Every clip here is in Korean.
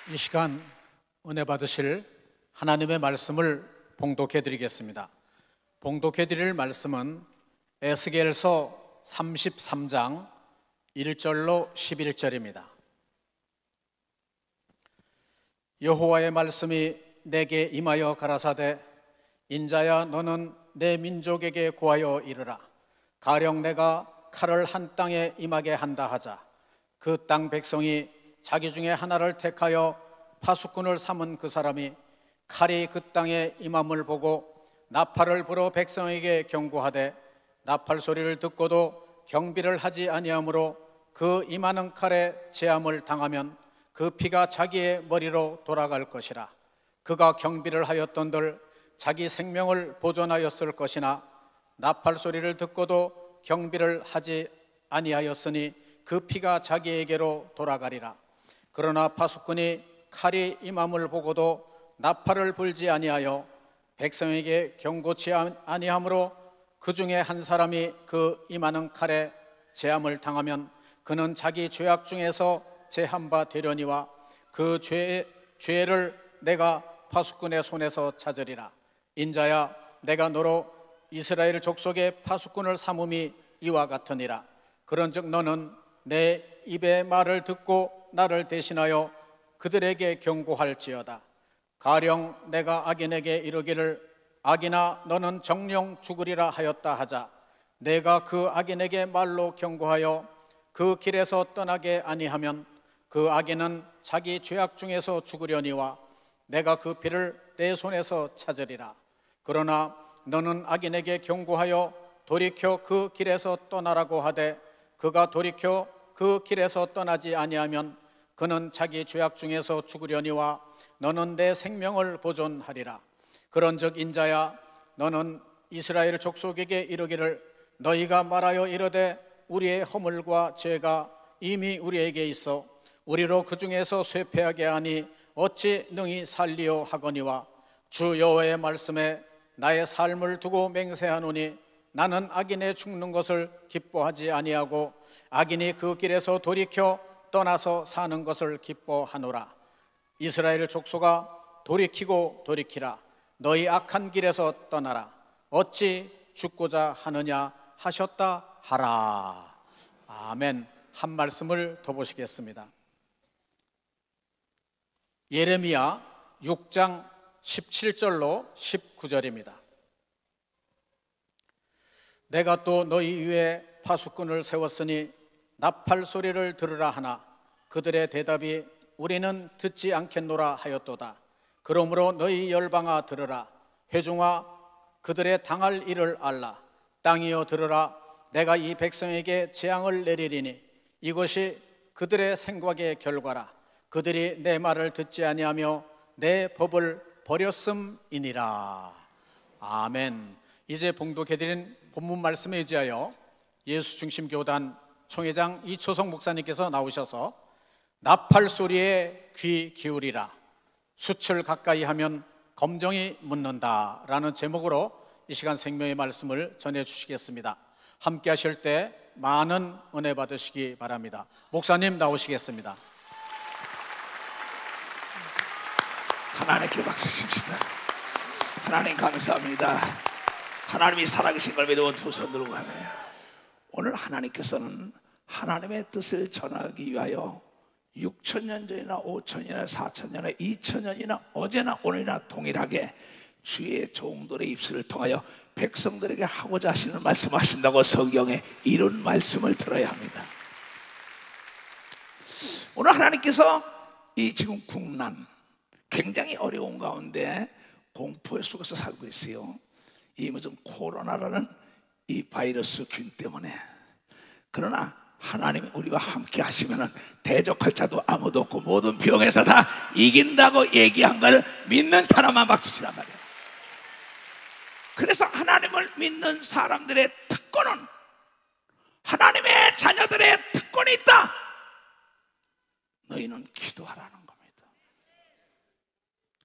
이 시간 은혜 받으실 하나님의 말씀을 봉독해 드리겠습니다. 봉독해 드릴 말씀은 에스겔서 33장 1절로 11절입니다. 여호와의 말씀이 내게 임하여 가라사대, 인자야, 너는 내 민족에게 고하여 이르라. 가령 내가 칼을 한 땅에 임하게 한다 하자. 그 땅 백성이 자기 중에 하나를 택하여 파수꾼을 삼은 그 사람이 칼이 그 땅에 임함을 보고 나팔을 불어 백성에게 경고하되, 나팔 소리를 듣고도 경비를 하지 아니하므로 그 임하는 칼에 재함을 당하면 그 피가 자기의 머리로 돌아갈 것이라. 그가 경비를 하였던들 자기 생명을 보존하였을 것이나 나팔 소리를 듣고도 경비를 하지 아니하였으니 그 피가 자기에게로 돌아가리라. 그러나 파수꾼이 칼이 임함을 보고도 나팔을 불지 아니하여 백성에게 경고치 아니하므로 그 중에 한 사람이 그 임하는 칼에 재함을 당하면 그는 자기 죄악 중에서 제한 바 되려니와 그 죄를 내가 파수꾼의 손에서 찾으리라. 인자야, 내가 너로 이스라엘 족속의 파수꾼을 삼음이 이와 같으니라. 그런즉 너는 내 입의 말을 듣고 나를 대신하여 그들에게 경고할지어다. 가령 내가 악인에게 이르기를 악인아, 너는 정령 죽으리라 하였다 하자. 내가 그 악인에게 말로 경고하여 그 길에서 떠나게 아니하면 그 악인은 자기 죄악 중에서 죽으려니와 내가 그 피를 내 손에서 찾으리라. 그러나 너는 악인에게 경고하여 돌이켜 그 길에서 떠나라고 하되 그가 돌이켜 그 길에서 떠나지 아니하면 그는 자기 죄악 중에서 죽으려니와 너는 내 생명을 보존하리라. 그런즉 인자야, 너는 이스라엘 족속에게 이르기를 너희가 말하여 이르되 우리의 허물과 죄가 이미 우리에게 있어 우리로 그 중에서 쇠폐하게 하니 어찌 능히 살리오 하거니와 주 여호와의 말씀에 나의 삶을 두고 맹세하노니 나는 악인의 죽는 것을 기뻐하지 아니하고 악인이 그 길에서 돌이켜 떠나서 사는 것을 기뻐하노라. 이스라엘 족속아, 돌이키고 돌이키라. 너희 악한 길에서 떠나라. 어찌 죽고자 하느냐 하셨다 하라. 아멘. 한 말씀을 더 보시겠습니다. 예레미야 6장 17절로 19절입니다. 내가 또 너희 위에 파수꾼을 세웠으니 나팔 소리를 들으라 하나 그들의 대답이 우리는 듣지 않겠노라 하였도다. 그러므로 너희 열방아 들으라. 회중아 그들의 당할 일을 알라. 땅이여 들으라. 내가 이 백성에게 재앙을 내리리니 이것이 그들의 생각의 결과라. 그들이 내 말을 듣지 아니하며 내 법을 버렸음이니라. 아멘. 이제 봉독해드린 본문 말씀에 의지하여 예수중심교단 총회장 이초성 목사님께서 나오셔서 나팔 소리에 귀 기울이라, 수출 가까이 하면 검정이 묻는다 라는 제목으로 이 시간 생명의 말씀을 전해주시겠습니다. 함께 하실 때 많은 은혜 받으시기 바랍니다. 목사님 나오시겠습니다. 하나님께 박수 칩시다. 하나님 감사합니다. 하나님이 살아계신 걸 믿어 두 손 들고 가네요. 오늘 하나님께서는 하나님의 뜻을 전하기 위하여 6,000년 전이나 5,000년이나 4,000년이나 2,000년이나 어제나 오늘이나 동일하게 주의 종들의 입술을 통하여 백성들에게 하고자 하시는 말씀하신다고 성경에 이런 말씀을 들어야 합니다. 오늘 하나님께서 이 지금 국난 굉장히 어려운 가운데 공포 속에서 살고 있어요. 이 무슨 코로나라는 이 바이러스 균 때문에. 그러나 하나님이 우리와 함께 하시면 대적할 자도 아무도 없고 모든 병에서 다 이긴다고 얘기한 걸 믿는 사람만 박수 치란 말이에요. 그래서 하나님을 믿는 사람들의 특권은, 하나님의 자녀들의 특권이 있다. 너희는 기도하라는 겁니다.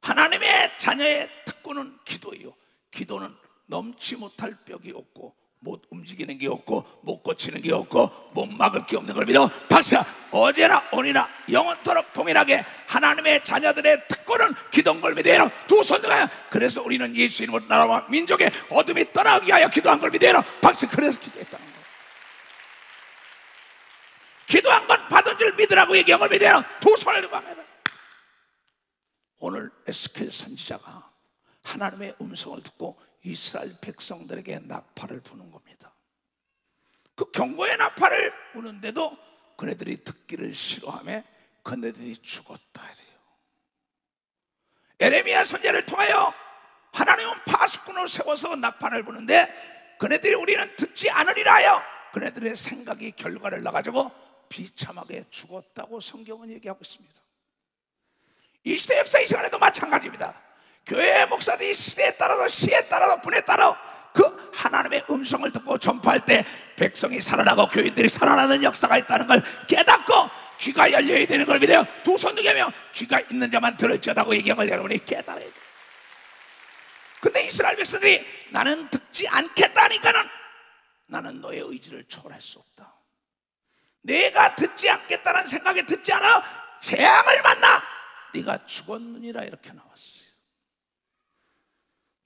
하나님의 자녀의 특권은 기도예요. 기도는 넘지 못할 벽이 없고 못 움직이는 게 없고 못 고치는 게 없고 못 막을 게 없는 걸 믿어. 박사, 어제나 오늘이나 영원토록 동일하게 하나님의 자녀들의 특권은 기도한 걸 믿어요. 두 손 들어요. 그래서 우리는 예수 이름으로 나라와 민족의 어둠이 떠나기 위하여 기도한 걸 믿어요. 박사, 그래서 기도했다는 거예요. 기도한 건 받은 줄 믿으라고 얘기한 걸 믿어요. 두 손을 들고 합니다. 오늘 에스겔 선지자가 하나님의 음성을 듣고 이스라엘 백성들에게 나팔을 부는 겁니다. 그 경고의 나팔을 부는데도 그네들이 듣기를 싫어하며 그네들이 죽었다 이래요. 에레미야 선지자를 통하여 하나님은 파수꾼을 세워서 나팔을 부는데 그네들이 우리는 듣지 않으리라 하여 그네들의 생각이 결과를 나가지고 비참하게 죽었다고 성경은 얘기하고 있습니다. 이 시대 역사 이 시간에도 마찬가지입니다. 교회 목사들이 시대에 따라서 시에 따라서 분에 따라 그 하나님의 음성을 듣고 전파할 때 백성이 살아나고 교인들이 살아나는 역사가 있다는 걸 깨닫고 귀가 열려야 되는 걸 믿어요. 두 손 들며 귀가 있는 자만 들을지어다고 얘기한 걸 여러분이 깨달아야 돼요. 근데 이스라엘 백성들이 나는 듣지 않겠다니까는 나는 너의 의지를 초월할 수 없다. 내가 듣지 않겠다는 생각에 듣지 않아 재앙을 만나 네가 죽었느니라 이렇게 나왔어요.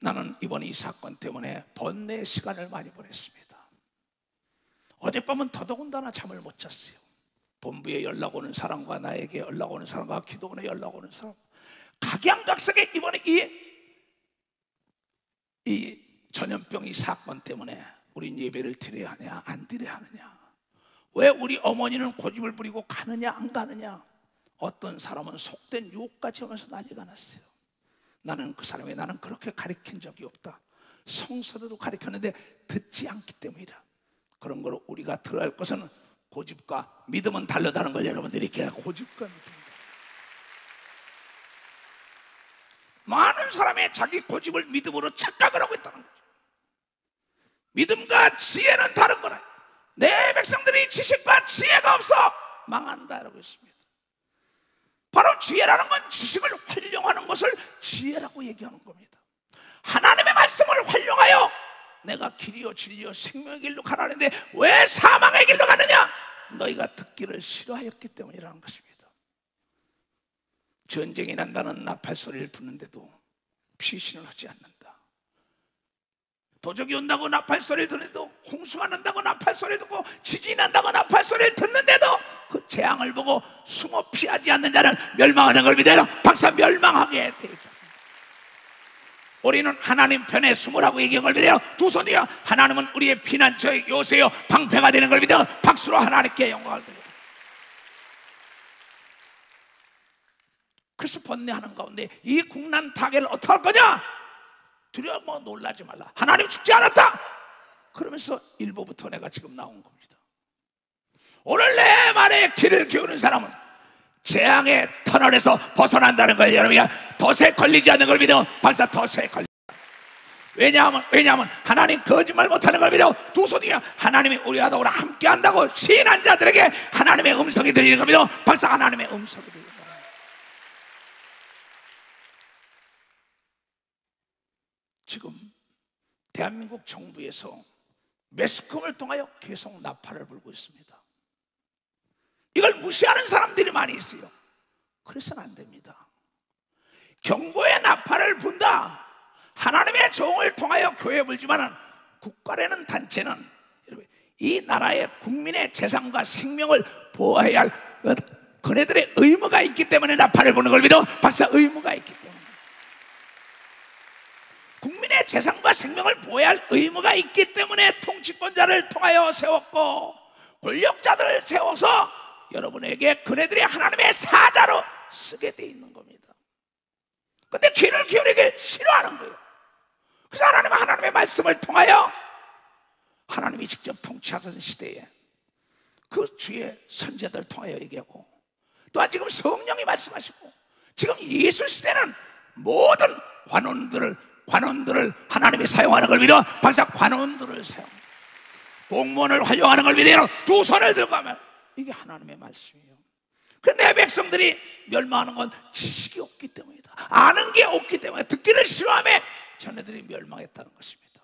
나는 이번에 이 사건 때문에 번뇌의 시간을 많이 보냈습니다. 어젯밤은 더더군다나 잠을 못 잤어요. 본부에 연락 오는 사람과 나에게 연락 오는 사람과 기도원에 연락 오는 사람, 각양각색의 이번에 이 전염병 이 사건 때문에 우린 예배를 드려야 하냐 안 드려야 하느냐, 왜 우리 어머니는 고집을 부리고 가느냐 안 가느냐, 어떤 사람은 속된 유혹까지 하면서 난리가 났어요. 나는 그 사람이 나는 그렇게 가르친 적이 없다. 성서대로 가르쳤는데 듣지 않기 때문이다. 그런 걸 우리가 들어야 할 것은 고집과 믿음은 다르다는 걸 여러분들이 이렇게 고집과 믿음. 많은 사람의 자기 고집을 믿음으로 착각을 하고 있다는 거죠. 믿음과 지혜는 다른 거라. 내 백성들이 지식과 지혜가 없어 망한다 라고 했습니다. 바로 지혜라는 건 지식을 활용하는 것을 지혜라고 얘기하는 겁니다. 하나님의 말씀을 활용하여 내가 길이요 진리요 생명의 길로 가라는데 왜 사망의 길로 가느냐? 너희가 듣기를 싫어하였기 때문이라는 것입니다. 전쟁이 난다는 나팔 소리를 부는데도 피신을 하지 않는다. 도적이 온다고 나팔 소리를 듣는데도, 홍수가 난다고 나팔 소리를 듣고, 지진이 난다고 나팔 소리를 듣는데도 그 재앙을 보고 숨어 피하지 않는 자는 멸망하는 걸 믿어요. 박사, 멸망하게 돼 있다. 우리는 하나님 편에 숨으라고 얘기한 걸 믿어요. 두 손이요. 하나님은 우리의 피난처의 요새요 방패가 되는 걸 믿어. 박수로 하나님께 영광을 드려요. 그래서 번뇌하는 가운데 이 국난 타결을 어떻게 할 거냐? 두려워 놀라지 말라. 하나님 죽지 않았다. 그러면서 일부부터 내가 지금 나온 겁니다. 오늘 내 말에 귀를 기울이는 사람은 재앙의 터널에서 벗어난다는 걸 여러분이 덫에 걸리지 않는 걸 믿어. 발사 덫에 걸리. 왜냐하면 하나님 거짓말 못하는 걸 믿어. 두 손이야. 하나님이 우리와 더불어 함께한다고 시인한 자들에게 하나님의 음성이 들리는 걸 믿어. 발사 하나님의 음성이 들리는 걸. 지금 대한민국 정부에서 매스컴을 통하여 계속 나팔을 불고 있습니다. 이걸 무시하는 사람들이 많이 있어요. 그래서는 안 됩니다. 경고의 나팔을 분다. 하나님의 종을 통하여 교회 불지만은 국가라는 단체는 이 나라의 국민의 재산과 생명을 보호해야 할 그네들의 의무가 있기 때문에 나팔을 부는 걸 믿어. 박사, 의무가 있기 때문에. 국민의 재산과 생명을 보호해야 할 의무가 있기 때문에 통치권자를 통하여 세웠고 권력자들을 세워서 여러분에게 그네들이 하나님의 사자로 쓰게 돼 있는 겁니다. 근데 귀를 기울이기 싫어하는 거예요. 그래서 하나님의 말씀을 통하여 하나님이 직접 통치하던 시대에 그 주의 선지자들 통하여 얘기하고, 또한 지금 성령이 말씀하시고, 지금 예수 시대는 모든 관원들을 하나님이 사용하는 걸 믿어. 박사, 관원들을 사용합니다. 공무원을 활용하는 걸 믿어요. 두 손을 들고 하면 이게 하나님의 말씀이에요. 그런데 내 백성들이 멸망하는 건 지식이 없기 때문이다. 아는 게 없기 때문에, 듣기를 싫어하며 자네들이 멸망했다는 것입니다.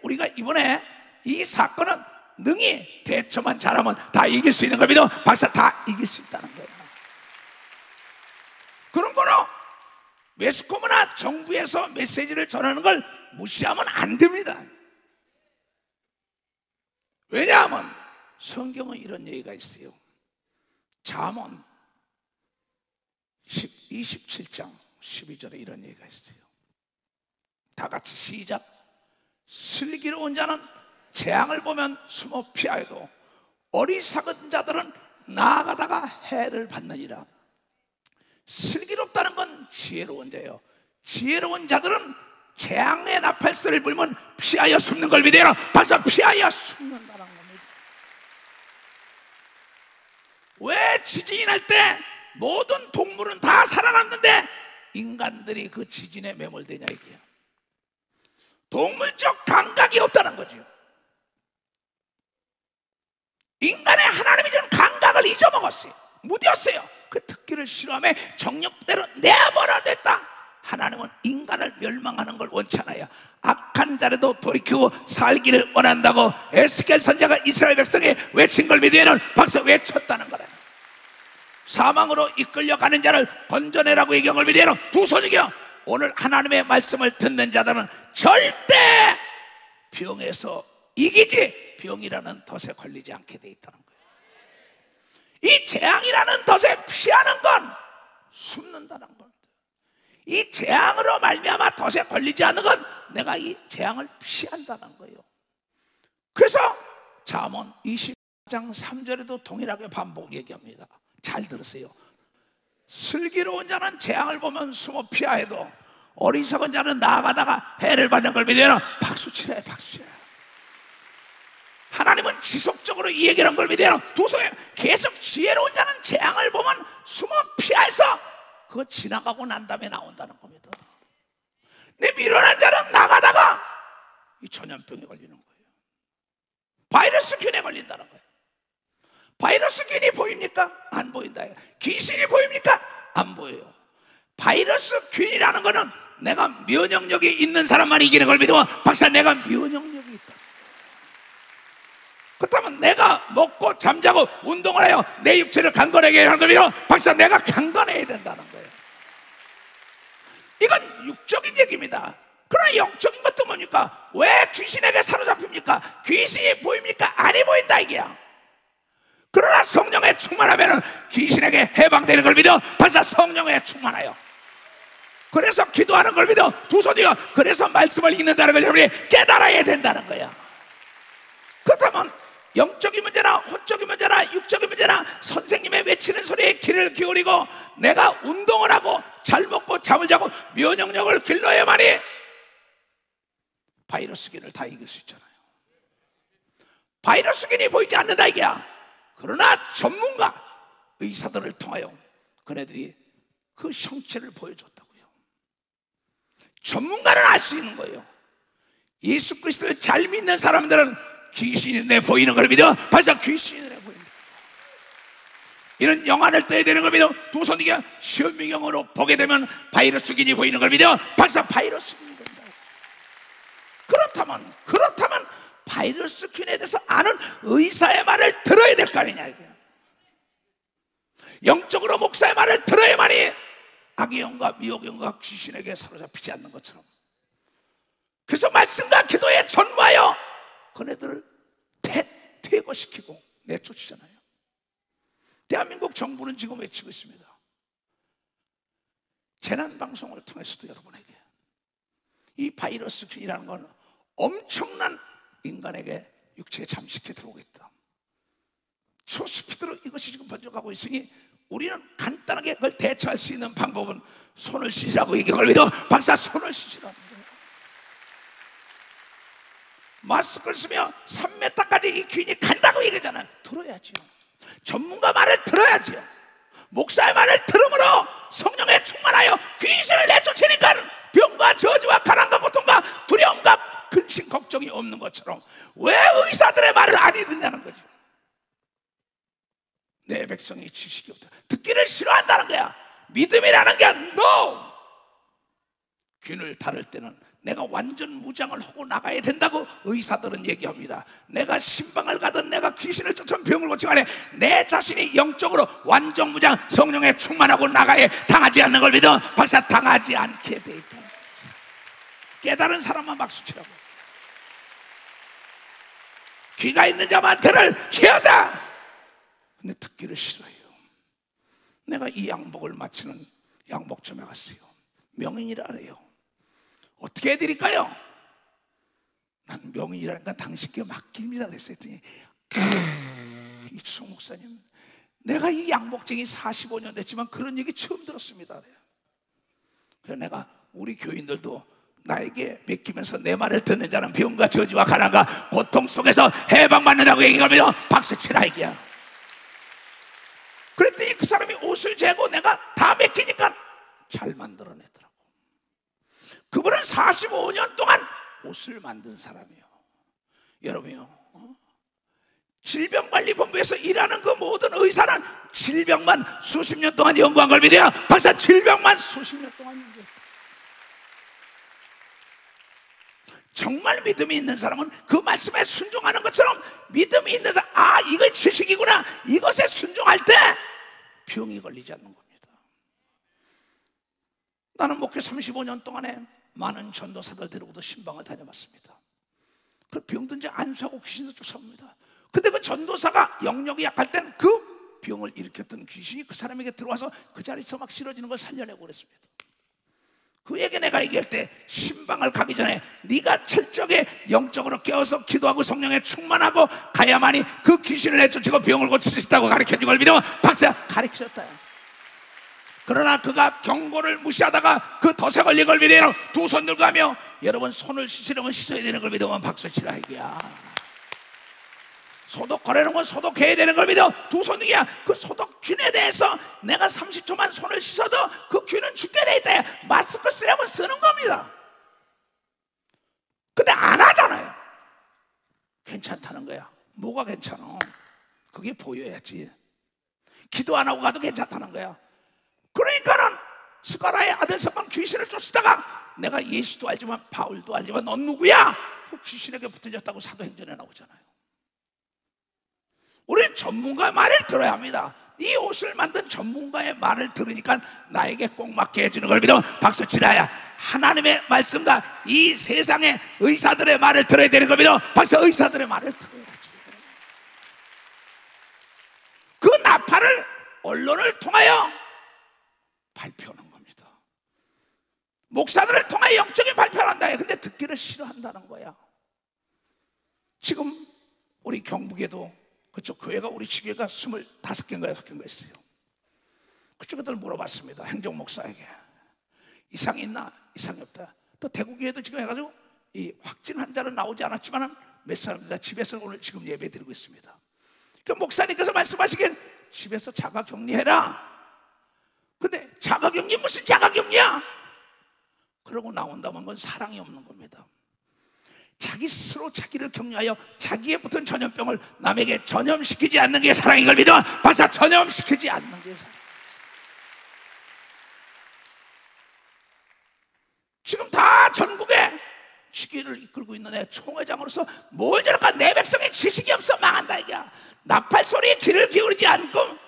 우리가 이번에 이 사건은 능히 대처만 잘하면 다 이길 수 있는 걸 믿어. 박사, 다 이길 수 있다는 거예요. 그런 거는 매스컴이나 정부에서 메시지를 전하는 걸 무시하면 안 됩니다. 왜냐하면 성경은 이런 얘기가 있어요. 잠언 27장 12절에 이런 얘기가 있어요. 다 같이 시작. 슬기로운 자는 재앙을 보면 숨어 피하여도 어리석은 자들은 나아가다가 해를 받느니라. 슬기롭다는 건 지혜로운 자예요. 지혜로운 자들은 재앙의 나팔소리를 불면 피하여 숨는 걸 믿어요. 벌써 피하여 숨는다는 겁니다. 왜 지진이 날 때 모든 동물은 다 살아남는데 인간들이 그 지진에 매몰되냐 이게요. 동물적 감각이 없다는 거죠. 인간의 하나님이 주는 감각을 잊어먹었어요. 무디었어요. 그 특기를 싫어하며 정욕대로 내버려뒀다. 하나님은 인간을 멸망하는 걸 원치 않아요. 악한 자라도 돌이키고 살기를 원한다고 에스겔 선지자가 이스라엘 백성에 외친 걸 믿으면 박수 외쳤다는 거예요. 사망으로 이끌려가는 자를 건져내라고 얘기한 걸 믿으면 두 손이요. 오늘 하나님의 말씀을 듣는 자들은 절대 병에서 이기지 병이라는 덫에 걸리지 않게 돼 있다는 거예요. 이 재앙이라는 덫에 피하는 건 숨는다는 겁니다. 이 재앙으로 말미암아 덫에 걸리지 않는 건 내가 이 재앙을 피한다는 거예요. 그래서 잠언 24장 3절에도 동일하게 반복 얘기합니다. 잘 들으세요. 슬기로운 자는 재앙을 보면 숨어 피하여도 어리석은 자는 나아가다가 해를 받는 걸 믿으면 박수치래, 박수치래. 하나님은 지속적으로 이 얘기를 한 걸 믿으면 두 손에 계속 지혜로운 자는 재앙을 보면 숨어 피해서 그거 지나가고 난 다음에 나온다는 겁니다. 내 미련한 자는 나가다가 이 전염병에 걸리는 거예요. 바이러스균에 걸린다는 거예요. 바이러스균이 보입니까? 안 보인다. 귀신이 보입니까? 안 보여요. 바이러스균이라는 거는 내가 면역력이 있는 사람만 이기는 걸 믿으면 박사, 내가 면역력이 있다. 그렇다면 내가 먹고 잠자고 운동을 해요. 내 육체를 강건하게 하는 걸 믿으면 박사, 내가 강건해야 된다는 거예요. 이건 육적인 얘기입니다. 그러나 영적인 것도 뭡니까? 왜 귀신에게 사로잡힙니까? 귀신이 보입니까? 아니 보인다 이게야. 그러나 성령에 충만하면 귀신에게 해방되는 걸 믿어. 벌써 성령에 충만하여. 그래서 기도하는 걸 믿어. 두 손이요. 그래서 말씀을 읽는다는 걸 여러분이 깨달아야 된다는 거야. 그렇다면 영적인 문제나 혼적인 문제나 육적인 문제나 선생님의 외치는 소리에 귀를 기울이고 내가 운동을 하고 잘 먹고 잠을 자고 면역력을 길러야만이 바이러스균을 다 이길 수 있잖아요. 바이러스균이 보이지 않는다 이게야. 그러나 전문가 의사들을 통하여 그네들이 그 형체를 보여줬다고요. 전문가는 알 수 있는 거예요. 예수 그리스도를 잘 믿는 사람들은 귀신이 내 보이는 걸 믿어. 벌써 귀신이 내 보인다. 이런 영안을 떠야 되는 걸 믿어. 두 손이게 현미경으로 보게 되면 바이러스균이 보이는 걸 믿어. 벌써 바이러스균이 된다. 그렇다면 바이러스균에 대해서 아는 의사의 말을 들어야 될 거 아니냐 이게. 영적으로 목사의 말을 들어야만이 악의 영과 미혹의 영과 귀신에게 사로잡히지 않는 것처럼. 그래서 말씀과 기도에 전무하여 그네들을 퇴거시키고 내쫓으잖아요. 대한민국 정부는 지금 외치고 있습니다. 재난방송을 통해서도 여러분에게 이 바이러스균이라는 건 엄청난 인간에게 육체에 잠식해 들어오겠다. 초스피드로 이것이 지금 번져가고 있으니 우리는 간단하게 그걸 대처할 수 있는 방법은 손을 씻으라고 얘기를 믿어. 박사, 손을 씻으라는 거예요. 마스크를 쓰며 3m까지 이 균이 간다고 얘기하잖아요. 들어야죠. 전문가 말을 들어야죠. 목사의 말을 들음으로 성령에 충만하여 귀신을 내쫓으니까 병과 저주와 가난과 고통과 두려움과 근심 걱정이 없는 것처럼 왜 의사들의 말을 안 듣냐는 거죠. 내 백성이 지식이 없다. 듣기를 싫어한다는 거야. 믿음이라는 게 no. 균을 다룰 때는 내가 완전 무장을 하고 나가야 된다고 의사들은 얘기합니다. 내가 신방을 가든 내가 귀신을 쫓은 병을 고치거나 내 자신이 영적으로 완전 무장 성령에 충만하고 나가야 당하지 않는 걸 믿어. 박사, 당하지 않게 돼 있다. 깨달은 사람만 박수치라고. 귀가 있는 자만 들을지어다. 근데 듣기를 싫어해요. 내가 이 양복을 마치는 양복점에 갔어요. 명인이라래요. 어떻게 해드릴까요? 난 명인이라니까 당신께 맡깁니다 그랬어요. 이충 목사님, 내가 이 양복쟁이 45년 됐지만 그런 얘기 처음 들었습니다. 그래서 내가 우리 교인들도 나에게 맡기면서 내 말을 듣는 자는 병과 저주와 가난과 고통 속에서 해방받는다고 얘기하며 박수치라 이게야. 그랬더니 그 사람이 옷을 재고 내가 다 맡기니까 잘 만들어내더라고. 그분은 45년 동안 옷을 만든 사람이요. 여러분요, 질병관리본부에서 일하는 그 모든 의사는 질병만 수십 년 동안 연구한 걸 믿어요. 박사, 질병만 수십 년 동안 연구했다. 정말 믿음이 있는 사람은 그 말씀에 순종하는 것처럼 믿음이 있는 사람, 아, 이거 지식이구나, 이것에 순종할 때 병이 걸리지 않는 겁니다. 나는 목회 35년 동안에 많은 전도사들 데리고도 신방을 다녀봤습니다. 그 병든 자 안수하고 귀신도 쫓아옵니다. 근데 그 전도사가 영역이 약할 땐 그 병을 일으켰던 귀신이 그 사람에게 들어와서 그 자리에서 막 싫어지는 걸 살려내고 그랬습니다. 그에게 내가 얘기할 때 신방을 가기 전에 네가 철저하게 영적으로 깨어서 기도하고 성령에 충만하고 가야만이 그 귀신을 내쫓고 병을 고칠 수 있다고 가르쳐준 걸 믿으면 박사, 가르쳤다. 그러나 그가 경고를 무시하다가 그 덫에 걸린 걸 믿어요. 두 손 들고 하며, 여러분 손을 씻으려면 씻어야 되는 걸 믿으면 박수 치라 이게야. 소독하려는 건 소독해야 되는 걸 믿어. 두 손 들기야. 그 소독균에 대해서 내가 30초만 손을 씻어도 그 균은 죽게 돼 있다. 마스크 쓰려면 쓰는 겁니다. 근데 안 하잖아요. 괜찮다는 거야. 뭐가 괜찮아? 그게 보여야지. 기도 안 하고 가도 괜찮다는 거야. 그러니까는 스가랴의 아들 사람 귀신을 쫓다가 내가 예수도 알지만 바울도 알지만 넌 누구야? 그 귀신에게 붙어졌다고 사도행전에 나오잖아요. 우리는 전문가의 말을 들어야 합니다. 이 옷을 만든 전문가의 말을 들으니까 나에게 꼭 맞게 해주는 걸 믿어. 박수 치라야. 하나님의 말씀과 이 세상의 의사들의 말을 들어야 되는 걸 믿어. 박수. 의사들의 말을 들어야지. 그 나팔을 언론을 통하여 발표하는 겁니다. 목사들을 통하여 영적인 발표를 한다. 근데 듣기를 싫어한다는 거야. 지금 우리 경북에도 그쪽 교회가 우리 지교회가 25개인가 6개인가 있어요. 그쪽 애들 물어봤습니다. 행정 목사에게 이상이 있나? 이상이 없다. 또 대구교회도 지금 해가지고 이 확진 환자는 나오지 않았지만 몇 사람들 다 집에서 오늘 지금 예배 드리고 있습니다. 그 목사님께서 말씀하시길 집에서 자가격리해라. 근데 자가격리 무슨 자가격리야? 그러고 나온다면 그건 사랑이 없는 겁니다. 자기 스스로 자기를 격려하여 자기에 붙은 전염병을 남에게 전염시키지 않는 게 사랑인 걸 믿어. 박사, 전염시키지 않는 게 사랑. 지금 다 전국에 지기를 이끌고 있는 애 총회장으로서 뭘 저럴까? 내 백성에 지식이 없어 망한다 이거야. 나팔 소리에 귀를 기울이지 않고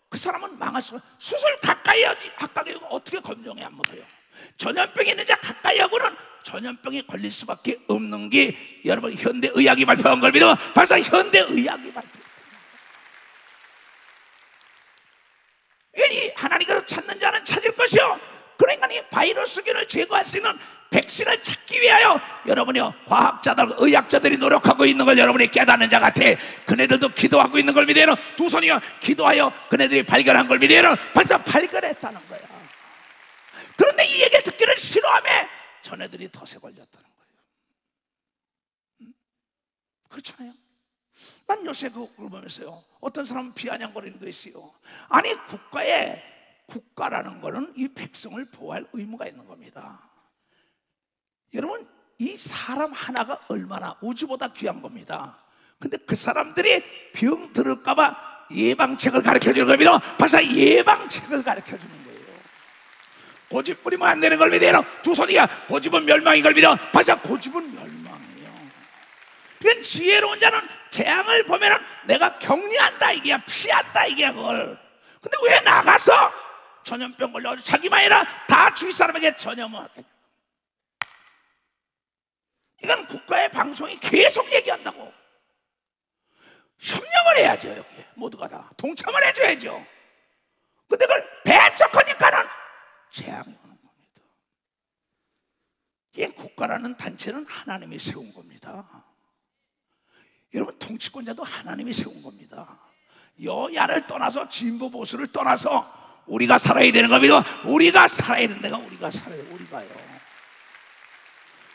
그 사람은 망할 수가. 수술 가까이 하지 가까이 하고 어떻게 검정해 안 못해요. 전염병이 있는 자 가까이 하고는 전염병이 걸릴 수밖에 없는 게 여러분 현대의학이 발표한 걸 믿어. 벌써 현대의학이 발표했다. 이 하나님께서 찾는 자는 찾을 것이요. 그러니까 이 바이러스균을 제거할 수 있는 백신을 찾기 위하여 여러분이요 과학자들 의학자들이 노력하고 있는 걸 여러분이 깨닫는 자 같아. 그네들도 기도하고 있는 걸 믿어요. 두 손이요 기도하여 그네들이 발견한 걸 믿어요. 벌써 발견했다는 거야. 그런데 이 얘기를 듣기를 싫어하며 전애들이 덫에 걸렸다는 거예요. 그렇잖아요. 난 요새 그걸 보면서요 어떤 사람은 비아냥거리는 거 있어요. 아니 국가라는 거는 이 백성을 보호할 의무가 있는 겁니다. 여러분 이 사람 하나가 얼마나 우주보다 귀한 겁니다. 근데 그 사람들이 병 들을까 봐 예방책을 가르쳐주는 겁니다. 벌써 예방책을 가르쳐주는 거예요. 고집 부리면 안 되는 걸 믿어요. 두 손이야 고집은 멸망인 걸 믿어. 박사 고집은 멸망이에요. 그건 지혜로운 자는 재앙을 보면은 내가 격리한다 이게야, 피한다 이게야 그걸. 근데 왜 나가서 전염병 걸려가지고 자기만 아니라 다 주위 사람에게 전염을 하게. 이건 국가의 방송이 계속 얘기한다고. 협력을 해야죠. 여기 모두가 다 동참을 해줘야죠. 근데 그걸 배척하니까는 재앙이 오는 겁니다. 이 국가라는 단체는 하나님이 세운 겁니다. 여러분, 통치권자도 하나님이 세운 겁니다. 여야를 떠나서 진보 보수를 떠나서 우리가 살아야 되는 겁니다. 우리가 살아야 된다가 우리가 살아야 돼. 우리가요.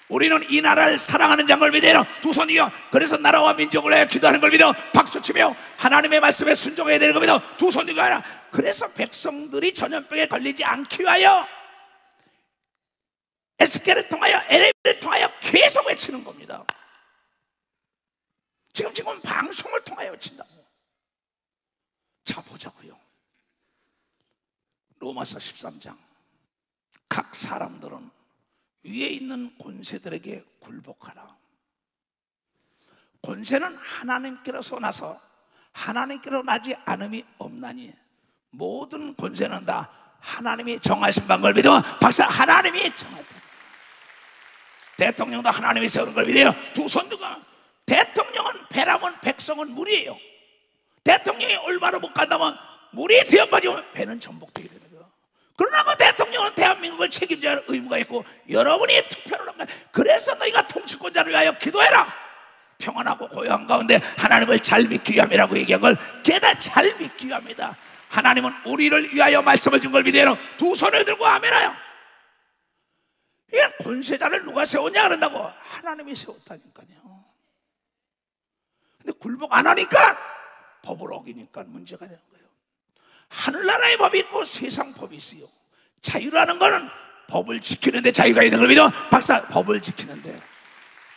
우리는 이 나라를 사랑하는 자를 믿어요. 두 손이요. 그래서 나라와 민족을 위해 기도하는 걸 믿어 박수치며 하나님의 말씀에 순종해야 되는 겁니다. 두 손이가 아니라. 그래서 백성들이 전염병에 걸리지 않기 위하여 에스겔을 통하여 엘레비를 통하여 계속 외치는 겁니다. 지금 방송을 통하여 외친다고. 자, 보자고요. 로마서 13장. 각 사람들은 위에 있는 권세들에게 굴복하라. 권세는 하나님께로서 나서 하나님께로 나지 않음이 없나니 모든 권세는 다 하나님이 정하신 걸 믿어. 박사, 하나님이 정하다. 대통령도 하나님이 세우는 걸 믿어요. 두 손두가. 대통령은 배라면 백성은 물이에요. 대통령이 올바로 못 간다면 물이 되어가지고 배는 전복되게 되는 거예요. 그러나 그 대통령은 대한민국을 책임져야 할 의무가 있고 여러분이 투표를 한 거예요. 그래서 너희가 통치권자를 위하여 기도해라. 평안하고 고요한 가운데 하나님을 잘 믿기 위함이라고 얘기한 걸 걔다 잘 믿기 위함이다. 하나님은 우리를 위하여 말씀을 준 걸 믿어요. 두 손을 들고 아멘하여. 이게 권세자를 누가 세웠냐 그런다고. 하나님이 세웠다니까요. 근데 굴복 안 하니까 법을 어기니까 문제가 되는 거예요. 하늘나라의 법이 있고 세상 법이 있어요. 자유라는 거는 법을 지키는데 자유가 있는 걸 믿어. 박사, 법을 지키는데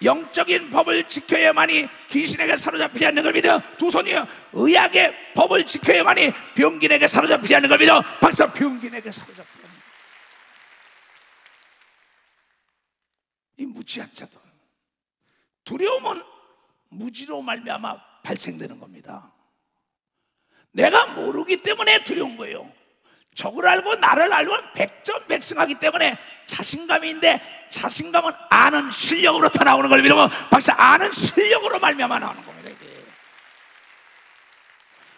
영적인 법을 지켜야만이 귀신에게 사로잡히지 않는 걸 믿어. 두 손이요. 의학의 법을 지켜야만이 병균에게 사로잡히지 않는 걸 믿어. 박사, 병균에게 사로잡히지 않는 걸. 이 무지한 자들. 두려움은 무지로 말미암아 발생되는 겁니다. 내가 모르기 때문에 두려운 거예요. 적을 알고 나를 알면 백전백승하기 때문에 자신감이 있는데 자신감은 아는 실력으로부터 나오는 걸 믿으면 박사, 아는 실력으로 말미암아 나오는 겁니다. 이게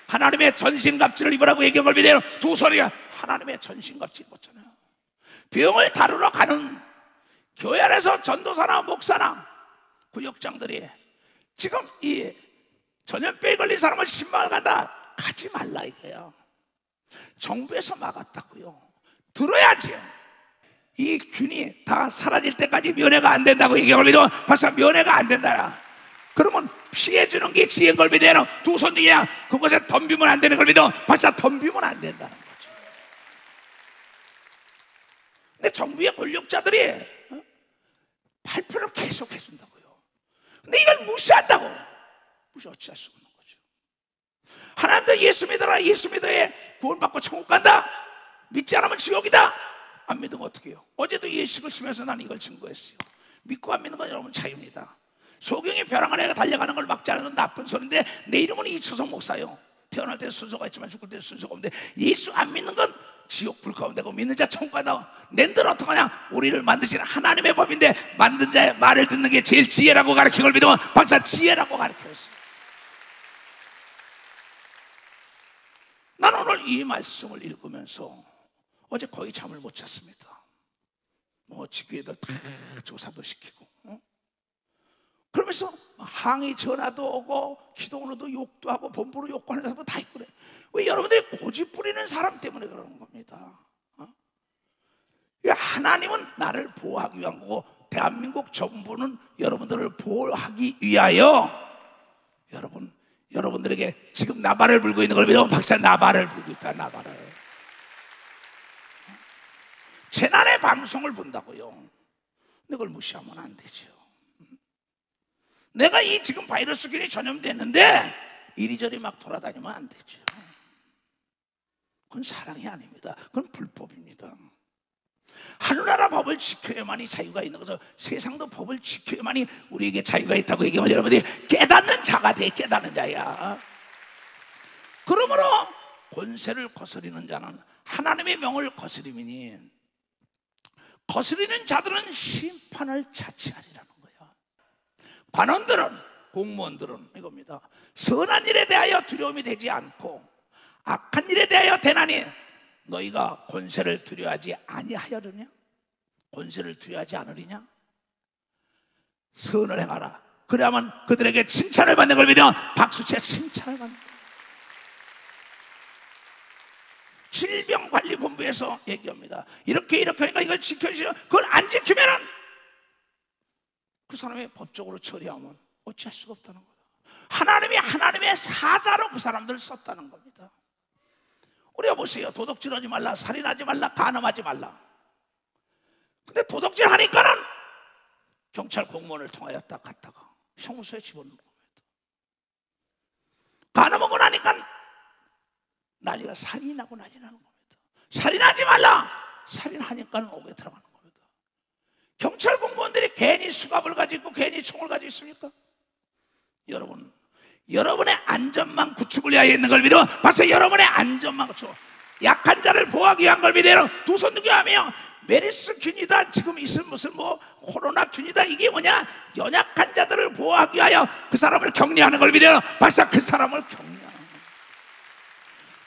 하나님의 전신갑주를 입으라고 얘기한 걸 믿어요. 두 소리가 하나님의 전신갑주 입었잖아요. 병을 다루러 가는 교회 안에서 전도사나 목사나 구역장들이 지금 이 전염병에 걸린 사람을 신방을 간다. 가지 말라 이거야. 정부에서 막았다고요. 들어야지. 이 균이 다 사라질 때까지 면회가 안 된다고 얘기하고 믿어. 박사, 면회가 안 된다. 그러면 피해주는 게 지혜인 걸 믿어요. 두 손이야. 그곳에 덤비면 안 되는 걸 믿어. 박사, 덤비면 안 된다는 거죠. 근데 정부의 권력자들이 발표를 계속 해준다고요. 근데 이걸 무시한다고. 무시 어찌할 수 없는 거죠. 하나님도 예수 믿어라. 예수 믿어야 구원받고 천국 간다. 믿지 않으면 지옥이다. 안 믿으면 어떻게 해요? 어제도 예식을 쓰면서 난 이걸 증거했어요. 믿고 안 믿는 건 여러분 자유입니다. 소경이 벼랑한 애가 달려가는 걸 막지 않는 건 나쁜 소리인데 내 이름은 이초성 목사요. 태어날 때 순서가 있지만 죽을 때 순서가 없는데 예수 안 믿는 건 지옥 불 가운데고 믿는 자 천국 간다. 낸들 어떡하냐? 우리를 만드신 하나님의 법인데 만든 자의 말을 듣는 게 제일 지혜라고 가르친 걸 믿으면 박사, 지혜라고 가르쳤어요. 난 오늘 이 말씀을 읽으면서 어제 거의 잠을 못 잤습니다. 뭐 지교회들 다 조사도 시키고 그러면서 항의 전화도 오고 기도원으로도 욕도 하고 본부로 욕하는 사람도 다 있고 그래. 왜 여러분들이 고집 부리는 사람 때문에 그러는 겁니다. 하나님은 나를 보호하기 위한 거고 대한민국 정부는 여러분들을 보호하기 위하여 여러분들에게 지금 나발을 불고 있는 걸 믿으면 박사, 나발을 불고 있다. 나발을. 재난의 방송을 본다고요. 근데 그걸 무시하면 안 되죠. 내가 이 지금 바이러스균이 전염됐는데 이리저리 막 돌아다니면 안 되죠. 그건 사랑이 아닙니다. 그건 불법입니다. 하늘나라 법을 지켜야만이 자유가 있는 거죠. 세상도 법을 지켜야만이 우리에게 자유가 있다고 얘기하면 여러분들이 깨닫는 자가 돼. 깨닫는 자야. 그러므로 권세를 거스리는 자는 하나님의 명을 거스림이니 거스리는 자들은 심판을 자취하리라는 거야. 관원들은, 공무원들은 이겁니다. 선한 일에 대하여 두려움이 되지 않고 악한 일에 대하여 대나니 너희가 권세를 두려워하지 아니하여느냐? 권세를 두려워하지 않으리냐? 선을 행하라. 그래야만 그들에게 칭찬을 받는 걸 믿으면 박수치에 칭찬을 받는 거야. 질병관리본부에서 얘기합니다. 이렇게 하니까 이걸 지켜주시면, 그걸 안 지키면은 그 사람이 법적으로 처리하면 어찌할 수가 없다는 거야. 하나님이 하나님의 사자로 그 사람들을 썼다는 겁니다. 우리가 보세요. 도둑질하지 말라, 살인하지 말라, 간음하지 말라. 근데 도둑질 하니까는 경찰 공무원을 통하여 딱 갔다가 형무소에 집어넣는 겁니다. 간음하고 나니까 난리가, 살인하고 난리 나는 겁니다. 살인하지 말라, 살인하니까 옥에 들어가는 겁니다. 경찰 공무원들이 괜히 수갑을 가지고 있고 괜히 총을 가지고 있습니까? 여러분, 여러분의 안전만 구축을 위하여 있는 걸 믿어. 벌써 여러분의 안전만 구축, 약한 자를 보호하기 위한 걸 믿어. 두 손 들고 하며 메르스 균이다, 지금 있은 무슨 코로나 균이다, 이게 뭐냐? 연약한 자들을 보호하기 위하여 그 사람을 격려하는 걸 믿어. 벌써 그 사람을 격려하는 거예요.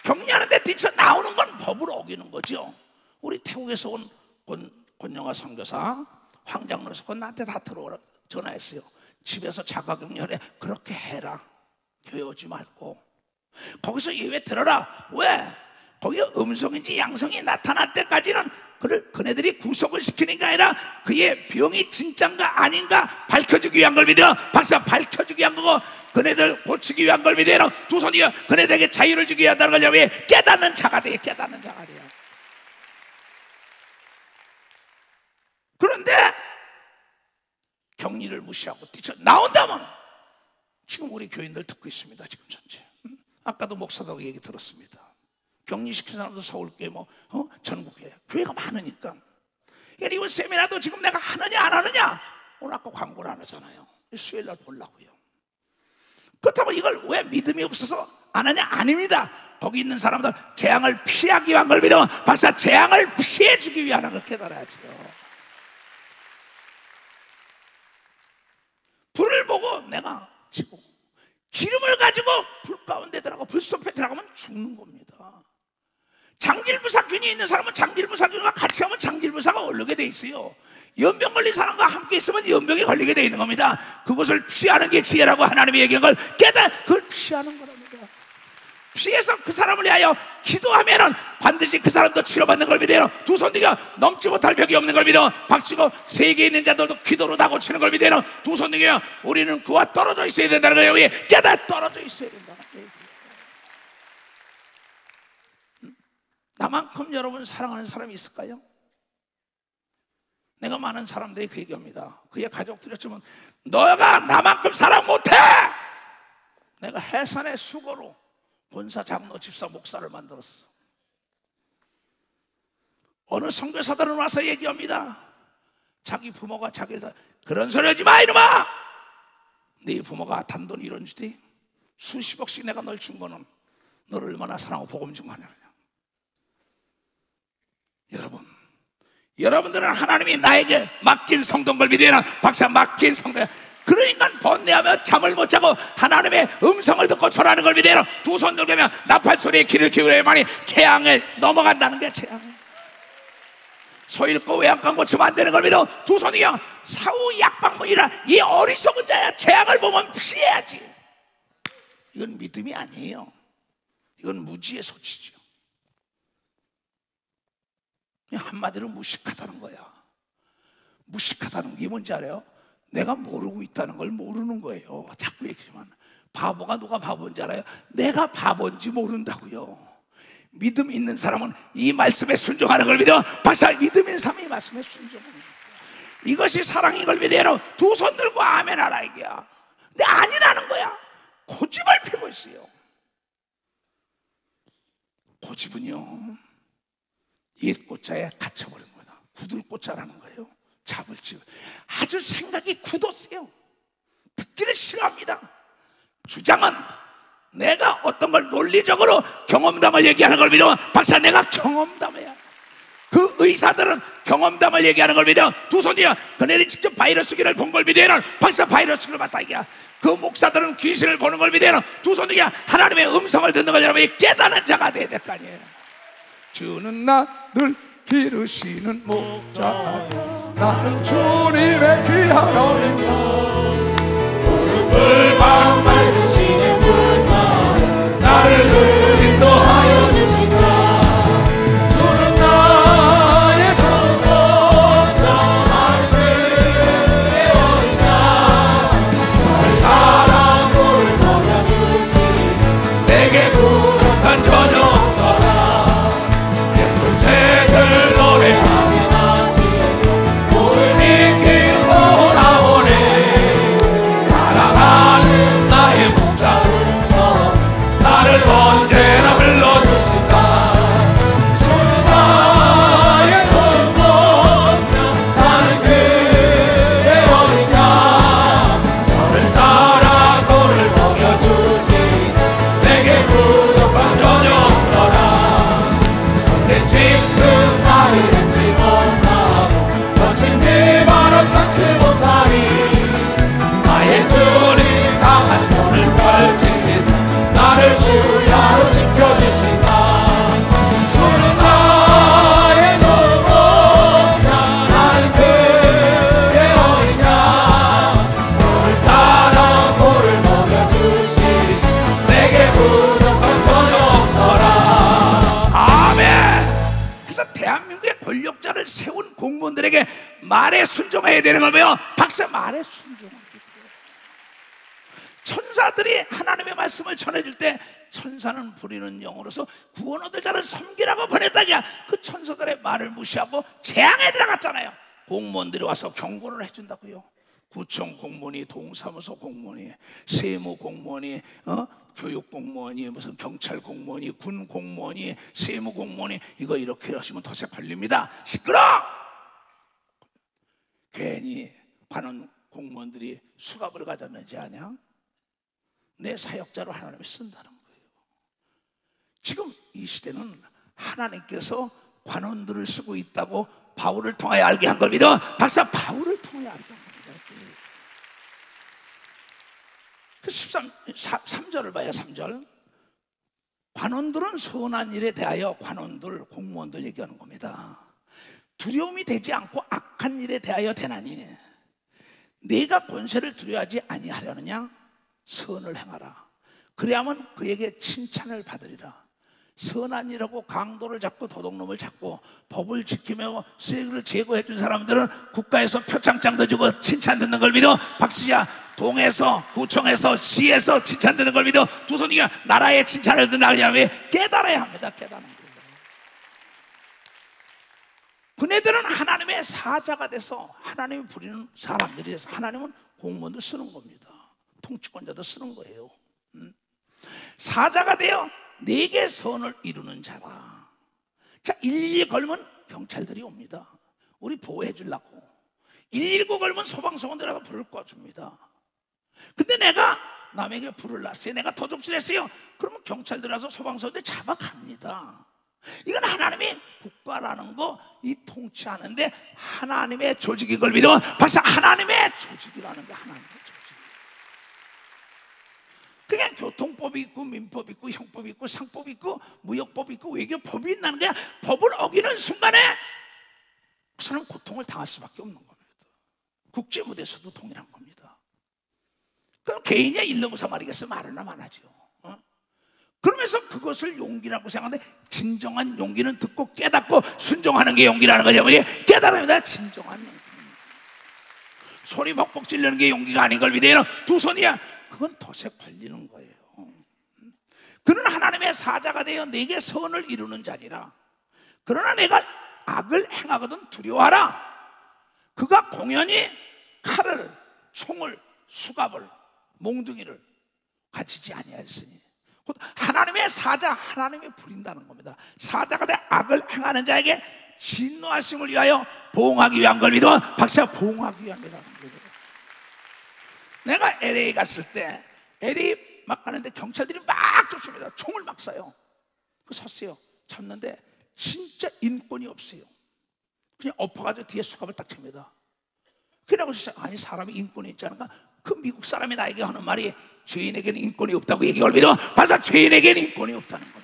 격려하는데 뒤쳐 나오는 건 법으로 어기는 거죠. 우리 태국에서 온 권영아 선교사, 황장로에서 나한테 다 들어오라 전화했어요. 집에서 자가격려해. 그렇게 해라. 교회 오지 말고 거기서 예배 들어라. 왜? 거기 음성인지 양성이 나타날 때까지는 그네들이 구속을 시키는 게 아니라 그의 병이 진짠가 아닌가 밝혀주기 위한 걸 믿어. 박사, 밝혀주기 위한 거고 그네들 고치기 위한 걸 믿어. 두 손이여 그네들에게 자유를 주기 위하다는 걸 위해 깨닫는 자가 돼. 깨닫는 자가 돼요. 그런데 격리를 무시하고 뛰쳐 나온다면, 지금 우리 교인들 듣고 있습니다. 지금 전체 아까도 목사도 얘기 들었습니다. 격리시킨 사람도 서울교회 전국교회 교회가 많으니까. 이거 세미나도 지금 내가 하느냐 안 하느냐, 오늘 아까 광고를 안 하잖아요. 수요일날 보려고요. 그렇다면 이걸 왜 믿음이 없어서 안 하냐? 아닙니다. 거기 있는 사람들 재앙을 피하기 위한 걸 믿어. 박사, 재앙을 피해주기 위한 걸 깨달아야죠. 불을 보고 내가 지고 기름을 가지고 불 가운데 들어가고 불속에 들어가면 죽는 겁니다. 장질부사균이 있는 사람은 장질부사균과 같이 하면 장질부사가 오르게 돼 있어요. 연병 걸린 사람과 함께 있으면 연병이 걸리게 돼 있는 겁니다. 그것을 피하는 게 지혜라고 하나님이 얘기한 걸 그걸 피하는 거랍니다. 피해서 그 사람을 위하여 기도하면은 반드시 그 사람도 치료받는 걸 믿어요. 두 손 들고 넘지 못할 벽이 없는 걸 믿어. 박치고 세계에 있는 자들도 기도로 다 고치는 걸 믿어요. 두 손 들고 우리는 그와 떨어져 있어야 된다는 거예요. 우리 깨닫 떨어져 있어야 된다는 거예요. 나만큼 여러분 사랑하는 사람이 있을까요? 내가 많은 사람들이 그 얘기합니다. 그의 가족들이 어쩌면 너가 나만큼 사랑 못해. 내가 해산의 수고로 본사, 장로, 집사, 목사를 만들었어. 어느 선교사들은 와서 얘기합니다. 자기 부모가 자기를 다, 그런 소리 하지 마 이놈아. 네 부모가 단돈 1원 주디 수십억씩 내가 널 준 거는 너를 얼마나 사랑하고 복음 준 거냐. 여러분들은 하나님이 나에게 맡긴 성도인 걸 믿어야 박사, 맡긴 성도. 그러니까 번뇌하며 잠을 못 자고 하나님의 음성을 듣고 절하는 걸 믿어야 두 손 들면 나팔 소리에 귀를 기울여야만이 재앙에 넘어간다는 게 재앙. 소 잃고 외양간 고치면 안 되는 걸 믿어. 두 손이요 사후 약방문이라 이 어리석은 자야. 재앙을 보면 피해야지. 이건 믿음이 아니에요. 이건 무지의 소치죠. 한마디로 무식하다는 거야. 무식하다는 게 뭔지 알아요? 내가 모르고 있다는 걸 모르는 거예요. 자꾸 얘기지만 바보가 누가 바보인지 알아요? 내가 바보인지 모른다고요. 믿음 있는 사람은 이 말씀에 순종하는 걸 믿어. 박사, 믿음 있는 사람이 이 말씀에 순종하는 거예요. 이것이 사랑인 걸 믿어요. 두 손 들고 아멘 하라 이게야. 근데 아니라는 거야. 고집을 피고 있어요. 고집은요, 이 꽃자에 갇혀버린 거다. 굳을 꽂자라는 거예요. 잡을지. 아주 생각이 굳었어요. 듣기를 싫어합니다. 주장은 내가 어떤 걸 논리적으로 경험담을 얘기하는 걸 믿어. 박사, 내가 경험담이야. 그 의사들은 경험담을 얘기하는 걸 믿어. 두 손이야. 그네들이 직접 바이러스기를 본 걸 믿어요. 박사, 바이러스기를 봤다 이게야. 그 목사들은 귀신을 보는 걸 믿어요. 두 손이야. 하나님의 음성을 듣는 걸 여러분이 깨닫는 자가 돼야 될 거 아니에요. 주는 나를 기르시는 목자요, 나는 주님의 귀한 어린 양. 무릎을 맑으시는 분만 나를 인도하여 주신다. 주는 나의 전도자, 나의 어린 양. 나를 따라 물을 먹여주시 내게 부족한 전혀 없어라. 예쁜 새들 노래하며 나지 물을 믿기 돌아오네. 사랑하는 나의 목자 음성 나를 언제나 불러주신다. 주는 나의 전도자, 나는 그의 어린 양. 저를 따라 물을 먹여주시 내게 부족한 전혀 없어라. 내 짐승 나를 잊지 못하고 거친 네 발을 삼지 못하니 나의 주님 강한 손을 펼치면서 나를 주야로 지켜주신다. 주는 나의 전도자, 나는 그의 어린 양. 너를 따라 물을 먹여주시 내게 부족한 전혀 없어라. 아멘. 그래서 대한민국의 권력자를 세운 공무원들에게 말에 순종해야 되는 거며, 박사, 말에 순종하게 돼요. 천사들이 하나님의 말씀을 전해줄 때 천사는 부리는 영으로서 구원 얻을 자를 섬기라고 보냈다냐. 그 천사들의 말을 무시하고 재앙에 들어갔잖아요. 공무원들이 와서 경고를 해준다고요. 구청 공무원이, 동사무소 공무원이, 세무 공무원이, 교육 공무원이, 무슨 경찰 공무원이, 군 공무원이, 세무 공무원이, 이거 이렇게 하시면 덫에 걸립니다. 시끄러! 괜히 관원 공무원들이 수갑을 가졌는지 아냐? 내 사역자로 하나님이 쓴다는 거예요. 지금 이 시대는 하나님께서 관원들을 쓰고 있다고 바울을 통하여 알게 한 걸 믿어. 박사, 바울을 통하여 알게 한 겁니다. 그 3절을 봐요. 3절. 관원들은 선한 일에 대하여, 관원들, 공무원들 얘기하는 겁니다. 두려움이 되지 않고 악한 일에 대하여 되나니 네가 권세를 두려워하지 아니하려느냐? 선을 행하라. 그래야만 그에게 칭찬을 받으리라. 선한 일하고 강도를 잡고 도둑놈을 잡고 법을 지키며 쓰레기를 제거해 준 사람들은 국가에서 표창장도 주고 칭찬 듣는 걸 믿어. 박수야. 동에서, 구청에서, 시에서 칭찬 듣는 걸 믿어. 두 손이가 나라의 칭찬을 듣나냐면 깨달아야 합니다. 깨달은 거예요. 그네들은 하나님의 사자가 돼서 하나님이 부리는 사람들이 돼서, 하나님은 공무원도 쓰는 겁니다. 통치권자도 쓰는 거예요. 사자가 되어 내게 선을 이루는 자라. 자, 112 걸면 경찰들이 옵니다. 우리 보호해 주려고. 119 걸면 소방서원들이 와서 불을 꺼줍니다. 근데 내가 남에게 불을 놨어요. 내가 도둑질했어요. 그러면 경찰들이 와서 소방서원들 잡아갑니다. 이건 하나님이 국가라는 거, 이 통치하는데 하나님의 조직인 걸 믿으면, 박사, 하나님의 조직이라는 게 하나님의 조직. 그냥 교통법이 있고 민법이 있고 형법이 있고 상법이 있고 무역법이 있고 외교법이 있다는 게, 법을 어기는 순간에 그 사람은 고통을 당할 수밖에 없는 겁니다. 국제무대에서도 동일한 겁니다. 그럼 개인이야 일러무사 말이겠어? 말하나 마나죠. 그러면서 그것을 용기라고 생각하는데, 진정한 용기는 듣고 깨닫고 순종하는 게 용기라는 거죠. 깨달음이다. 진정한 용기. 소리 벅벅 지르는 게 용기가 아닌 걸 믿어요. 두 손이야. 그건 덫에 걸리는 거예요. 그는 하나님의 사자가 되어 내게 선을 이루는 자니라. 그러나 내가 악을 행하거든 두려워하라. 그가 공연히 칼을, 총을, 수갑을, 몽둥이를 가지지 아니하였으니, 곧 하나님의 사자, 하나님이 부린다는 겁니다. 사자가 되 악을 행하는 자에게 진노하심을 위하여 보응하기 위한 걸 믿어 박사 보응하기 위함이라는 거예요. 내가 LA 갔을 때 LA 막 가는데 경찰들이 막 쫓습니다. 총을 막 쏴요. 그 섰어요. 잡는데 진짜 인권이 없어요. 그냥 엎어가지고 뒤에 수갑을 딱 찹니다. 그러고 아니 사람이 인권이 있지 않은가? 그 미국 사람이 나에게 하는 말이 죄인에게는 인권이 없다고 얘기할 믿어 맞아. 죄인에게는 인권이 없다는 거예요.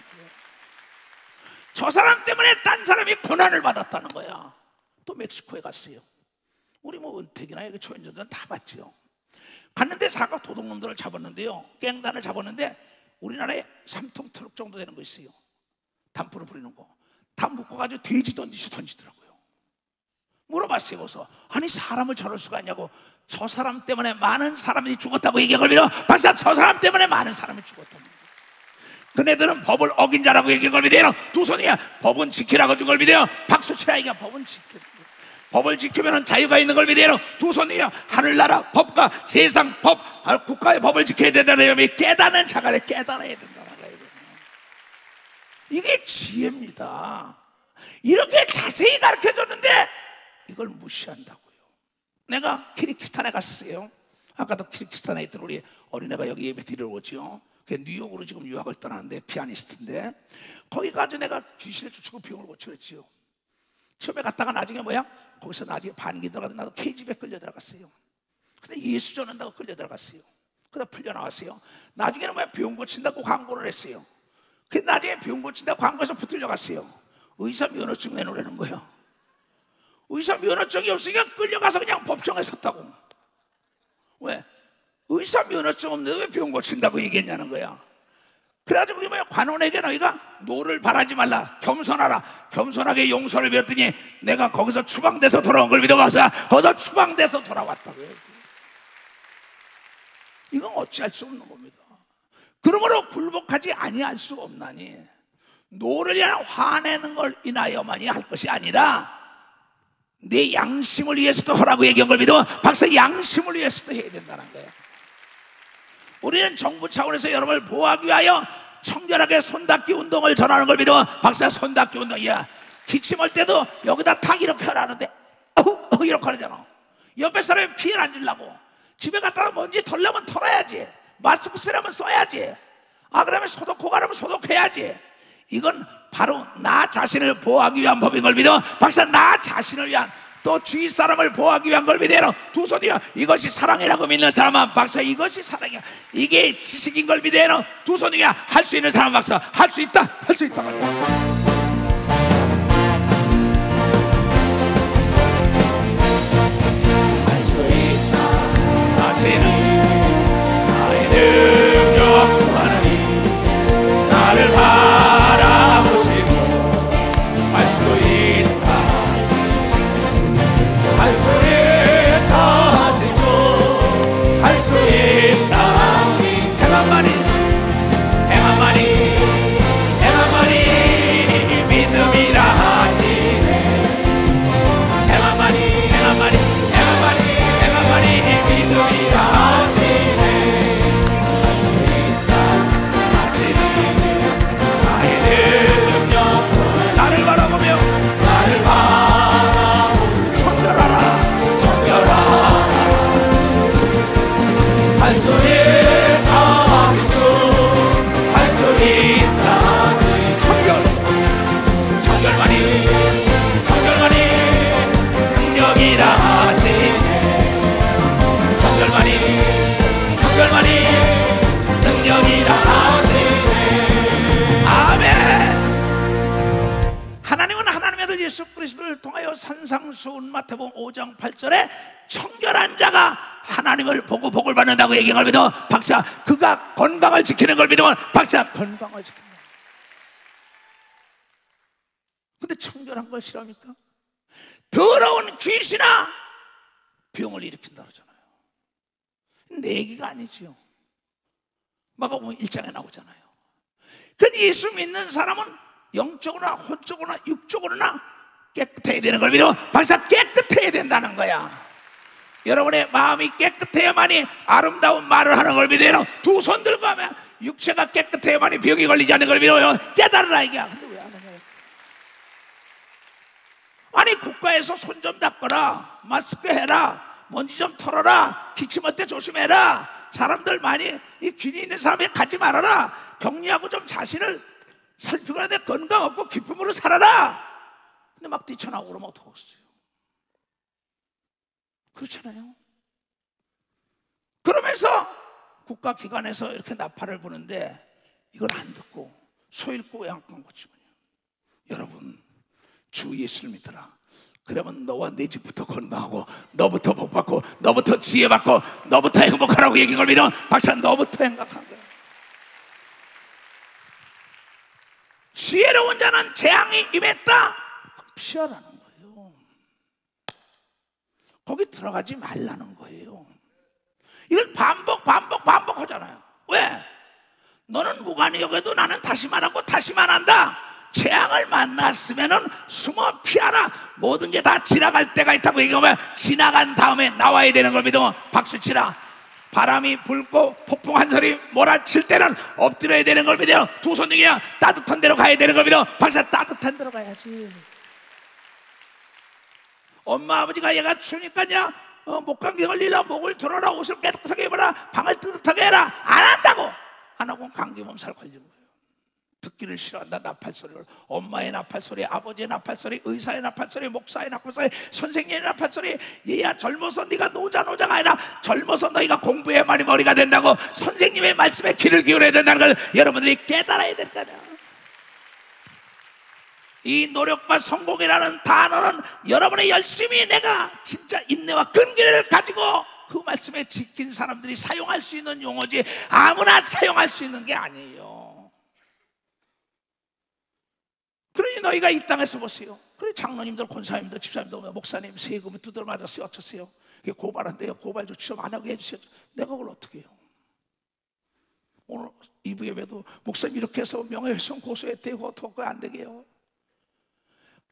저 사람 때문에 딴 사람이 고난을 받았다는 거야. 또 멕시코에 갔어요. 우리 뭐 은택이나 여기 초연전들은 다 봤죠. 갔는데 사각 도둑놈들을 잡았는데요, 갱단을 잡았는데 우리나라에 3톤 트럭 정도 되는 거 있어요. 담프로 부리는 거 다 묶어가지고 돼지 던지더라고요. 물어봤어요. 그래서 아니 사람을 저럴 수가 있냐고. 저 사람 때문에 많은 사람이 죽었다고 얘기하거든요. 박사 저 사람 때문에 많은 사람이 죽었다는 거예요. 그네들은 법을 어긴 자라고 얘기한 걸 믿어요. 두 손이야 법은 지키라고 준 걸 믿어요. 박수 쳐야 이게 법은 지켜. 법을 지키면 자유가 있는 걸 믿어요. 두 손이야 하늘나라 법과 세상 법, 국가의 법을 지켜야 된다는 점이 깨닫는 자가 깨달아야 된다는 거예요. 이게 지혜입니다. 이렇게 자세히 가르쳐줬는데 이걸 무시한다고요. 내가 키르기스탄에 갔어요. 아까도 키르기스탄에 있던 우리 어린애가 여기 예배 드리러 오죠. 뉴욕으로 지금 유학을 떠나는데 피아니스트인데 거기 가서 내가 귀신을 쫓고 병을 고쳐냈지요. 처음에 갔다가 나중에 뭐야? 거기서 나중에 반기 들어가서 나도 KGB에 끌려 들어갔어요. 근데 예수 전한다고 끌려 들어갔어요. 그러다 풀려 나왔어요. 나중에는 뭐야? 병 고친다고 광고를 했어요. 근데 나중에 병 고친다고 광고에서 붙들려 갔어요. 의사 면허증 내놓으라는 거예요. 의사 면허증이 없으니까 끌려가서 그냥 법정에 섰다고. 왜? 의사 면허증 없는데 왜 병 고친다고 얘기했냐는 거야. 그래가지고 뭐야? 관원에게 너희가 노를 바라지 말라, 겸손하라. 겸손하게 용서를 배웠더니 내가 거기서 추방돼서 돌아온 걸 믿어봐서 거기서 추방돼서 돌아왔다고요. 이건 어찌할 수 없는 겁니다. 그러므로 굴복하지 아니할 수 없나니 노를 인하여 화내는 걸 인하여만이 할 것이 아니라 내 양심을 위해서도 하라고 얘기한 걸 믿어 박사 양심을 위해서도 해야 된다는 거예요. 우리는 정부 차원에서 여러분을 보호하기 위하여 청결하게 손닦기 운동을 전하는 걸 믿어 박사 손닦기 운동이야. 기침할 때도 여기다 탁 이렇게 하라는데 이렇게 하잖아. 옆에 사람이 피해를 안 주려고. 집에 갔다가 먼지 털려면 털어야지. 마스크 쓰려면 써야지. 그러면 소독하고 가려면 소독해야지. 이건 바로 나 자신을 보호하기 위한 법인 걸 믿어 박사. 나 자신을 위한 또 주위 사람을 보호하기 위한 걸 믿어요. 두 손이요. 이것이 사랑이라고 믿는 사람은 박사 이것이 사랑이야. 이게 지식인 걸 믿어요. 두 손이야. 할 수 있는 사람 박사 할 수 있다. 할 수 있다. 할 수 있다. 다시는 나의 능력 주 하나님 나를 바라보시고 할 수 있다. 할 수 있다 하시죠. 할 수 있다 하시 행함만이 행함만이 행함만이 믿음이라 하시네. 행함만이 행함만이 행함만이 행함만이 믿음이라 하시네. 할 수 있다 하시니 나의 능력 나를 바라보며 나를 바라보며 청결하라 청결하라 할 수 있다 하시고 할 수 있다 하시 청결 청결만이 청결만이 능력이라 하시네. 청결만이 청결만이 능력이라 하시네. 아멘. 하나님은 하나님의 아들 예수 그리스도를 통하여 산상수훈 마태복음 5장 8절에 청결한 자가 하나님을 보고 복을 받는다고 얘기한 걸 믿어 박사. 그가 건강을 지키는 걸 믿으면 박사 건강을 지킨다. 근데 청결한 걸 싫어합니까? 더러운 귀신아 병을 일으킨다 그러잖아요. 내 얘기가 아니지요. 마가복음 1장에 나오잖아요. 근데 예수 믿는 사람은 영적으로나 혼적으로나 육적으로나 깨끗해야 되는 걸 믿어 박사. 깨끗해야 된다는 거야. 여러분의 마음이 깨끗해야만이 아름다운 말을 하는 걸 믿어요. 두 손 들고 하면 육체가 깨끗해야만이 병이 걸리지 않는 걸 믿어요. 깨달으라 이게. 근데 왜 안 하냐? 아니 국가에서 손 좀 닦거라, 마스크 해라, 먼지 좀 털어라, 기침할 때 조심해라, 사람들 많이 이 균이 있는 사람에 가지 말아라, 격리하고 좀 자신을 살피고 내 건강 없고 기쁨으로 살아라. 근데 막 뛰쳐나오고 그러면 어떡하겠어요? 그렇잖아요. 그러면서 국가기관에서 이렇게 나팔을 부는데 이걸 안 듣고 소 잃고 양간 고치군요. 여러분, 주 예수를 믿어라. 그러면 너와 내 집부터 건강하고, 너부터 복받고, 너부터 지혜받고, 너부터 행복하라고 얘기한 걸 믿어. 박사, 너부터 행복한 거야. 지혜로운 자는 재앙이 임했다, 피하라는 거예요. 거기 들어가지 말라는 거예요. 이걸 반복하잖아요. 왜? 너는 무관히 여겨도 나는 다시 말하고 다시 말한다. 재앙을 만났으면은 숨어 피하라. 모든 게 다 지나갈 때가 있다고 얘기하면 지나간 다음에 나와야 되는 걸 믿으면 박수치라. 바람이 불고 폭풍 한 소리 몰아칠 때는 엎드려야 되는 걸 믿어요. 두 손 중에 따뜻한 데로 가야 되는 걸 믿어. 박사, 따뜻한 데로 가야지. 엄마 아버지가 얘가 추우니까요, 목감기 걸리려 목을 들어라, 옷을 깨끗하게 입어라, 방을 뜨뜻하게 해라. 안 한다고. 안 하고 감기 몸살 걸리는 거예요. 듣기를 싫어한다. 나팔소리를. 엄마의 나팔소리, 아버지의 나팔소리, 의사의 나팔소리, 목사의 나팔소리, 선생님의 나팔소리. 얘야 젊어서 네가 노자가 아니라 젊어서 너희가 공부해야만이 머리가 된다고 선생님의 말씀에 귀를 기울여야 된다는 걸 여러분들이 깨달아야 될 거냐. 이 노력과 성공이라는 단어는 여러분의 열심히 내가 진짜 인내와 끈기를 가지고 그 말씀에 지킨 사람들이 사용할 수 있는 용어지 아무나 사용할 수 있는 게 아니에요. 그러니 너희가 이 땅에서 보세요. 그래 장로님들, 권사님들, 집사님들, 목사님 세금을 두드려 맞았어요. 어쩌세요? 이게 고발한대요. 고발 조치 좀 안 하게 해주세요. 내가 그걸 어떻게 해요? 오늘 2부 예배도 목사님 이렇게 해서 명예훼손 고소했대요. 어떻게 안 되게 해요?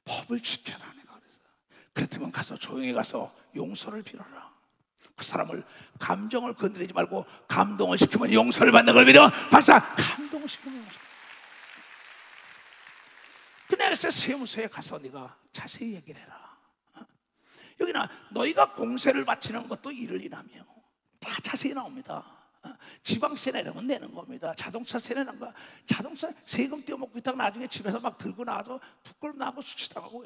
법을 지켜라. 내가 그래서 그렇다면 가서 조용히 가서 용서를 빌어라. 그 사람을 감정을 건드리지 말고 감동을 시키면 용서를 받는 걸 믿어. 박사, 감동을 시키면 용서. 그냥 세무서에 가서 네가 자세히 얘기를 해라. 여기는 너희가 공세를 바치는 것도 이를 인하며 다 자세히 나옵니다. 지방세 내는 내는 겁니다. 자동차 세 내는 거, 자동차 세금 떼어먹고 있다가 나중에 집에서 막 들고 나와서 부끄럽나고 수치당하고.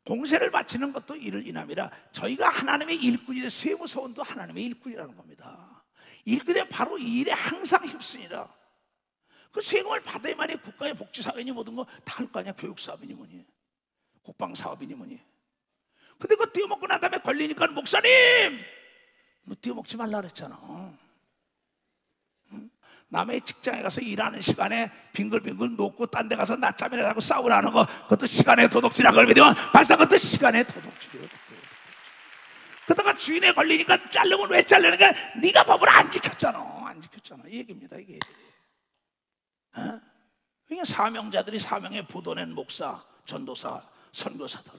공세를 바치는 것도 이를 인함이라. 저희가 하나님의 일꾼이래. 세무서원도 하나님의 일꾼이라는 겁니다. 일꾼이 바로 이 일에 항상 힘쓰니라. 그 세금을 받아야만이 국가의 복지사업이니 모든 거 다 할 거 아니야. 교육사업이니 뭐니, 국방사업이니 뭐니. 근데 그거 떼어먹고 난 다음에 걸리니까 목사님, 너 떼어먹지 말라 그랬잖아. 남의 직장에 가서 일하는 시간에 빙글빙글 놓고 딴 데 가서 낮잠이나 자고 싸우라는 거, 그것도 시간의 도둑질한 걸 믿으면 발사, 그것도 시간의 도둑질이에요. 그러다가 주인에 걸리니까 자르면 왜 자르는가? 네가 법을 안 지켰잖아. 안 지켰잖아. 이 얘기입니다. 이게. 그러니까 사명자들이 사명에 부도낸 목사, 전도사, 선교사들.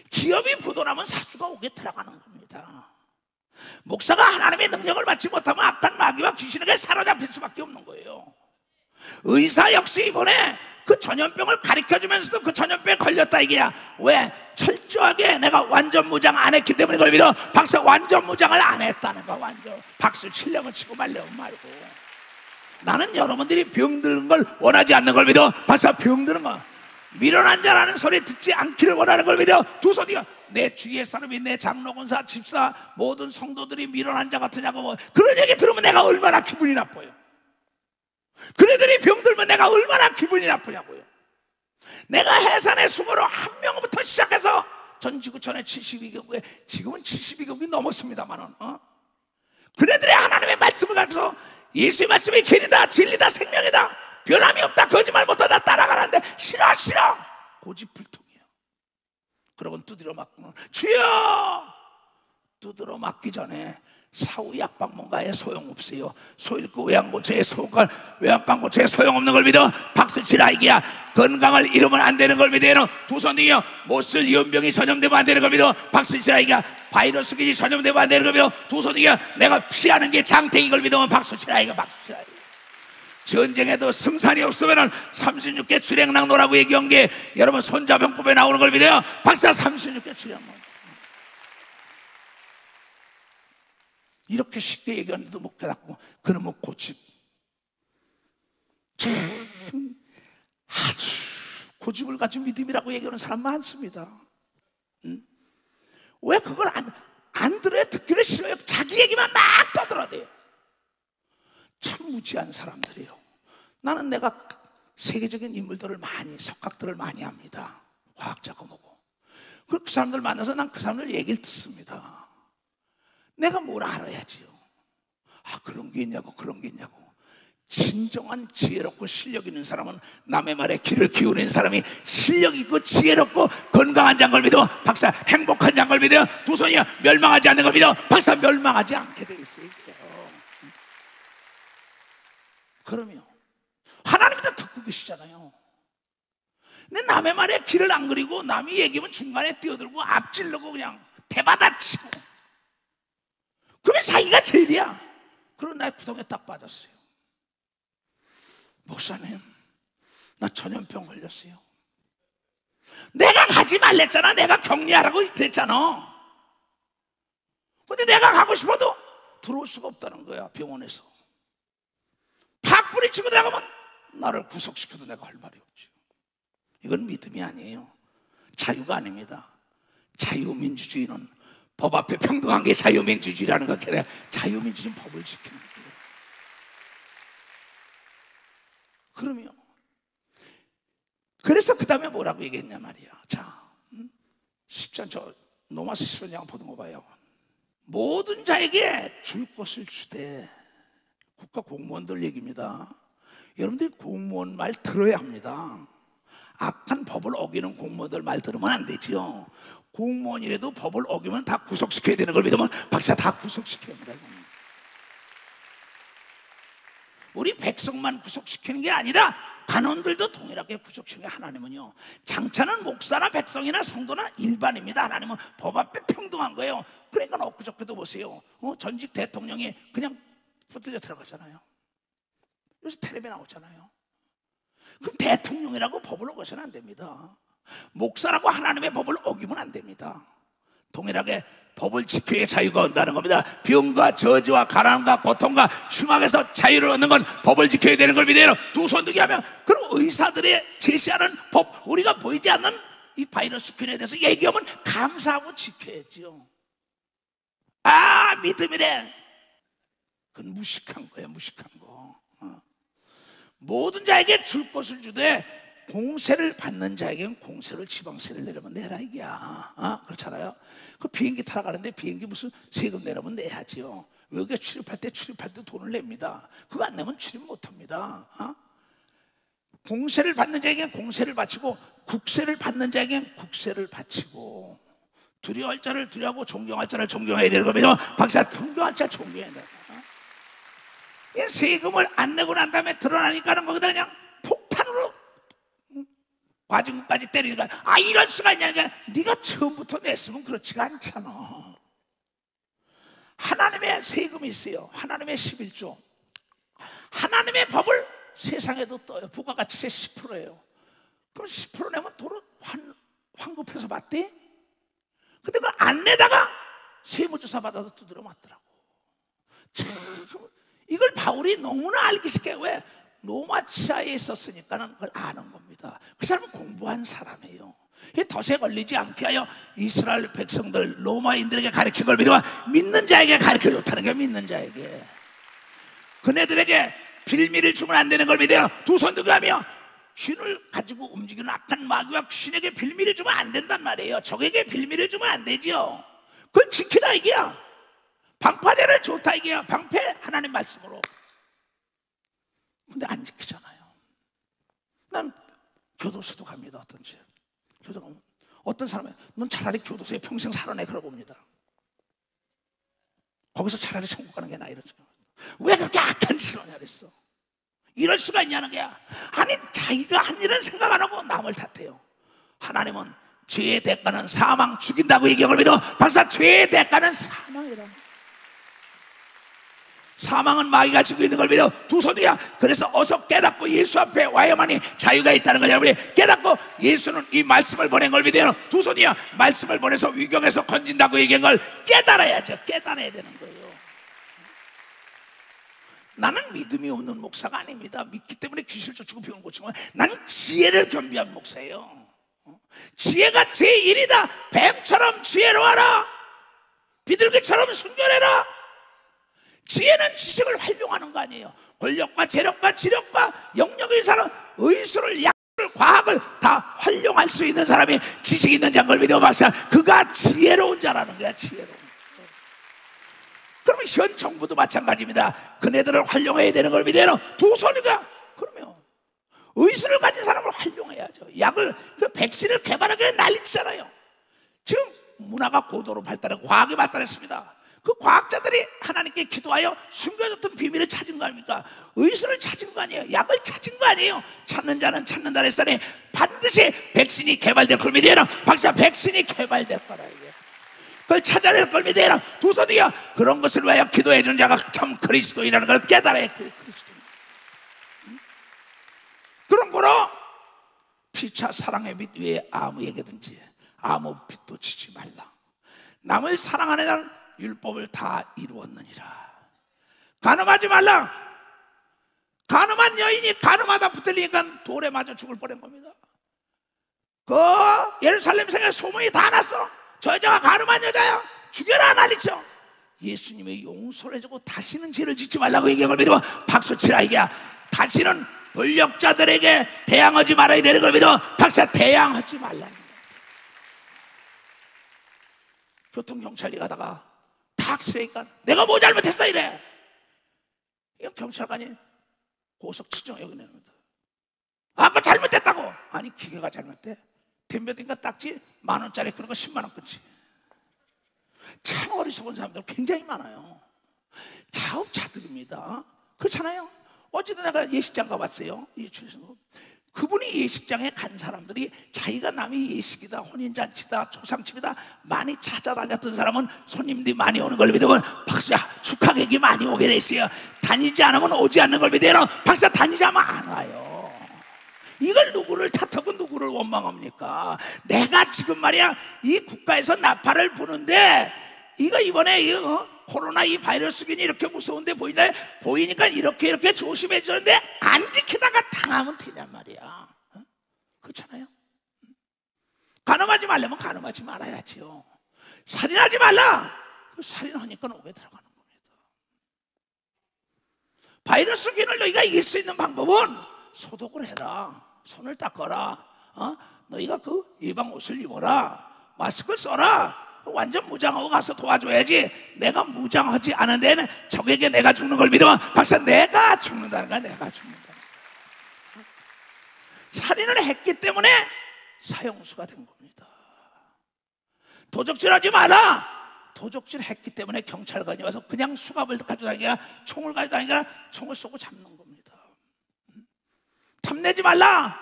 기업이 부도나면 사주가 오게 들어가는 겁니다. 목사가 하나님의 능력을 받지 못하면 악한 마귀와 귀신에게 사로잡힐 수밖에 없는 거예요. 의사 역시 이번에 그 전염병을 가르쳐주면서도 그 전염병에 걸렸다 이게야. 왜? 철저하게 내가 완전 무장 안 했기 때문에 그걸 믿어. 박사, 완전 무장을 안 했다는 거. 완전 박수 치려면 치고 말려면 말고. 나는 여러분들이 병드는 걸 원하지 않는 걸 믿어. 박사, 병드는 거 미련한 자라는 소리 듣지 않기를 원하는 걸 믿어. 두 손이가 내 주위의 사람이, 내 장로, 권사, 집사 모든 성도들이 미련한 자 같으냐고 뭐 그런 얘기 들으면 내가 얼마나 기분이 나빠요. 그네들이 병들면 내가 얼마나 기분이 나쁘냐고요. 내가 해산의 수고로 한 명부터 시작해서 전 지구촌에 72개국에 지금은 72개국이 넘었습니다만은 그네들이 하나님의 말씀을 가르쳐서 예수의 말씀이 길이다, 진리다, 생명이다, 변함이 없다, 거짓말 못하다, 따라가는데 싫어 고집불통이에요. 그러곤 두드려 맞고는 주여, 두드려 맞기 전에 사후 약방문가에 소용없어요. 소 잃고 외양고쳐에 외양간고쳐에 소용없는 걸 믿어. 박수치라 이기야. 건강을 잃으면 안 되는 걸 믿어요. 두 손이요. 못쓸 연병이 전염되면 안 되는 걸 믿어. 박수치라 이기야. 바이러스균이 전염되면 안 되는 걸 믿어. 두 손이요. 내가 피하는 게 장태인 걸 믿으면 박수치라 이기야. 박수치라 이기야. 전쟁에도 승산이 없으면 36개 출행락로라고 얘기한 게 여러분 손자병법에 나오는 걸 믿어요. 박사 36개 출행락. 이렇게 쉽게 얘기하는데도 못 깨닫고 그놈은 고집, 아주 고집을 가진 믿음이라고 얘기하는 사람 많습니다. 왜 그걸 안 들어요? 듣기를 싫어요. 자기 얘기만 막 떠들어대요. 참 무지한 사람들이에요. 나는 내가 세계적인 인물들을 많이, 석학들을 많이 합니다. 과학자고 뭐고. 그 사람들 만나서 난 그 사람들 얘기를 듣습니다. 내가 뭘 알아야지요. 아, 그런 게 있냐고, 그런 게 있냐고. 진정한 지혜롭고 실력 있는 사람은 남의 말에 귀를 기울이는 사람이 실력 있고 지혜롭고 건강한 자인 걸 믿어. 박사 행복한 자인 걸 믿어. 두 손이 멸망하지 않는 걸 믿어. 박사 멸망하지 않게 돼 있어요. 그러면 하나님도 듣고 계시잖아요. 근데 남의 말에 귀를 안 그리고 남이 얘기하면 중간에 뛰어들고 앞질르고 그냥 대받아치고, 그러면 자기가 제일이야. 그런 나의 구덩이에 딱 빠졌어요. 목사님, 나 전염병 걸렸어요. 내가 가지 말랬잖아. 내가 격리하라고 그랬잖아. 근데 내가 가고 싶어도 들어올 수가 없다는 거야. 병원에서 팍 뿌리치고 들어가면 나를 구속시켜도 내가 할 말이 없지. 이건 믿음이 아니에요. 자유가 아닙니다. 자유민주주의는 법 앞에 평등한 게 자유민주주의라는 것 같아요. 자유민주주의는 법을 지키는 거예요. 그러면 그래서 그 다음에 뭐라고 얘기했냐 말이야. 자, 10장 저 로마서 10장 보던 거 봐요. 모든 자에게 줄 것을 주되. 국가 공무원들 얘기입니다. 여러분들이 공무원 말 들어야 합니다. 악한 법을 어기는 공무원들 말 들으면 안 되지요. 공무원이라도 법을 어기면 다 구속시켜야 되는 걸 믿으면 박사 다 구속시켜야 합니다. 우리 백성만 구속시키는 게 아니라 간원들도 동일하게 구속시키는 게 하나님은요, 장차는 목사나 백성이나 성도나 일반입니다. 하나님은 법 앞에 평등한 거예요. 그러니까 엊그저께도 보세요. 전직 대통령이 그냥 붙들려 들어가잖아요. 그래서 텔레비에 나오잖아요. 그럼 대통령이라고 법을 어겨서는 안 됩니다. 목사라고 하나님의 법을 어기면 안 됩니다. 동일하게 법을 지켜야 자유가 온다는 겁니다. 병과 저주와 가난과 고통과 흉악에서 자유를 얻는 건 법을 지켜야 되는 걸 믿어요. 두 손 들게 하면 그럼 의사들의 제시하는 법, 우리가 보이지 않는 이 바이러스 균에 대해서 얘기하면 감사하고 지켜야지요. 아, 믿음이래. 그건 무식한 거야, 무식한 거. 모든 자에게 줄 것을 주되 공세를 받는 자에게는 공세를, 지방세를 내려면 내라 이게야. 그렇잖아요. 그 비행기 타러 가는데 비행기 무슨 세금 내려면 내야지요. 외국에 출입할 때 돈을 냅니다. 그거 안 내면 출입 못합니다. 공세를 받는 자에게는 공세를 바치고 국세를 받는 자에게는 국세를 바치고, 두려워할 자를 두려워하고 존경할 자를 존경해야 되는 겁니다. 박사, 존경할 자를 존경해야 된다. 세금을 안 내고 난 다음에 드러나니까는 거기다 그냥 폭탄으로 과징금까지 때리니까, 아, 이럴 수가 있냐니까. 네가 처음부터 냈으면 그렇지가 않잖아. 하나님의 세금이 있어요. 하나님의 11조. 하나님의 법을 세상에도 떠요. 부가가치세 10%예요. 그럼 10% 내면 돈을 환급해서 받대? 근데 그걸 안 내다가 세무조사 받아서 두드려 맞더라고. 참, 이걸 바울이 너무나 알기 쉽게, 왜? 로마 치하에 있었으니까는 그걸 아는 겁니다. 그 사람은 공부한 사람이에요. 덫에 걸리지 않게 하여 이스라엘 백성들, 로마인들에게 가르친 걸 믿는 자에게 가르쳐 줬다는 게, 믿는 자에게. 그네들에게 빌미를 주면 안 되는 걸 믿어요. 두 손 들고 하며 쥐를 가지고 움직이는 악한 마귀와 귀신에게 빌미를 주면 안 된단 말이에요. 적에게 빌미를 주면 안 되죠. 그걸 지키라 이게야. 방파제를 좋다 이게야. 방패 하나님 말씀으로. 근데 안 지키잖아요. 난 교도소도 갑니다. 교도 가면 어떤 사람은 넌 차라리 교도소에 평생 살아내 그러고 옵니다. 거기서 차라리 천국 가는 게 나아. 이러죠. 왜 그렇게 악한 짓을 하냐 그랬어. 이럴 수가 있냐는 거야. 아니, 자기가 한 일은 생각 안 하고 남을 탓해요. 하나님은 죄의 대가는 사망, 죽인다고 얘기한 걸 믿어. 박사, 죄의 대가는 사망이라는. 사망은 마귀가 지고 있는 걸 믿어 두 손이야. 그래서 어서 깨닫고 예수 앞에 와야만이 자유가 있다는 걸 여러분이 깨닫고, 예수는 이 말씀을 보낸 걸 믿어요. 두 손이야. 말씀을 보내서 위경에서 건진다고 얘기한 걸 깨달아야죠. 깨달아야 되는 거예요. 나는 믿음이 없는 목사가 아닙니다. 믿기 때문에 귀신을 쫓고 병을 고치는 거야. 나는 지혜를 겸비한 목사예요. 지혜가 제1이다. 뱀처럼 지혜로워라. 비둘기처럼 순결해라. 지혜는 지식을 활용하는 거 아니에요. 권력과 재력과 지력과 영역의 사람, 의술을, 약을, 과학을 다 활용할 수 있는 사람이 지식 있는 자인 걸 믿어 봤어요. 그가 지혜로운 자라는 거야. 지혜로운. 그러면 현 정부도 마찬가지입니다. 그네들을 활용해야 되는 걸 믿어요. 두 손이가. 그러면 의술을 가진 사람을 활용해야죠. 약을, 그 백신을 개발하기 위해 난리치잖아요. 지금 문화가 고도로 발달하고 과학이 발달했습니다. 그 과학자들이 하나님께 기도하여 숨겨졌던 비밀을 찾은 거 아닙니까? 의술을 찾은 거 아니에요. 약을 찾은 거 아니에요. 찾는 자는 찾는다 했으니 반드시 백신이 개발될 걸 믿어요. 박사, 백신이 개발될 거라. 그걸 찾아낼 걸 믿어요. 두 손이야. 그런 것을 위하여 기도해 준 자가 참 그리스도인이라는 걸 깨달아야 그 그리스도인. 그런 거로 피차 사랑의 빛 위에 아무에게든지 아무 빛도 지지 말라. 남을 사랑하는 자는 율법을 다 이루었느니라. 간음하지 말라. 간음한 여인이 간음하다 붙들리니까 돌에 맞아 죽을 뻔한 겁니다. 그 예루살렘 성에 소문이 다 났어. 저 여자가 간음한 여자야. 죽여라 난리쳐. 예수님의 용서를 해주고 다시는 죄를 짓지 말라고 얘기한 걸 믿으면 박수 치라. 이게 다시는 권력자들에게 대항하지 말아야 되는 걸 믿으면 박수. 대항하지 말라는 거야. 교통경찰이 가다가 탁 쓰니까 내가 뭐 잘못했어 이래. 이거 경찰관이 고속 추정 여기 내놓는다. 아까 잘못했다고. 아니 기계가 잘못돼. 덤벼드니까 딱지 10,000원짜리 그런 거 10만원 끊지. 참 어리석은 사람들 굉장히 많아요. 자업자득입니다. 그렇잖아요. 어제도 내가 예식장 가봤어요. 그분이 예식장에 간 사람들이 자기가 남의 예식이다, 혼인잔치다, 초상집이다 많이 찾아다녔던 사람은 손님들이 많이 오는 걸 믿으면 박수야. 축하객이 많이 오게 돼 있어요. 다니지 않으면 오지 않는 걸 믿어요. 박수야. 다니지 않으면 안 와요. 이걸 누구를 탓하고 누구를 원망합니까? 내가 지금 말이야 이 국가에서 나팔을 부는데 이거 이번에 코로나 이 바이러스균이 이렇게 무서운데 보이니까 이렇게 조심해 주는데 안 지키다가 당하면 되냔 말이야. 그렇잖아요. 간음하지 말려면 간음하지 말아야지요. 살인하지 말라. 살인하니까 오게 들어가는 겁니다. 바이러스균을 너희가 이길 수 있는 방법은 소독을 해라. 손을 닦아라. 너희가 그 예방 옷을 입어라. 마스크를 써라. 완전 무장하고 가서 도와줘야지. 내가 무장하지 않은 데는 적에게 내가 죽는 걸 믿으면 박사 내가 죽는다는 거야. 내가 죽는다는 거야. 살인을 했기 때문에 사형수가 된 겁니다. 도적질하지 마라. 도적질 했기 때문에 경찰관이 와서 그냥 수갑을 가져다니는 게 아니라 총을 가져다니는 게 아니라 총을 쏘고 잡는 겁니다. 탐내지 말라.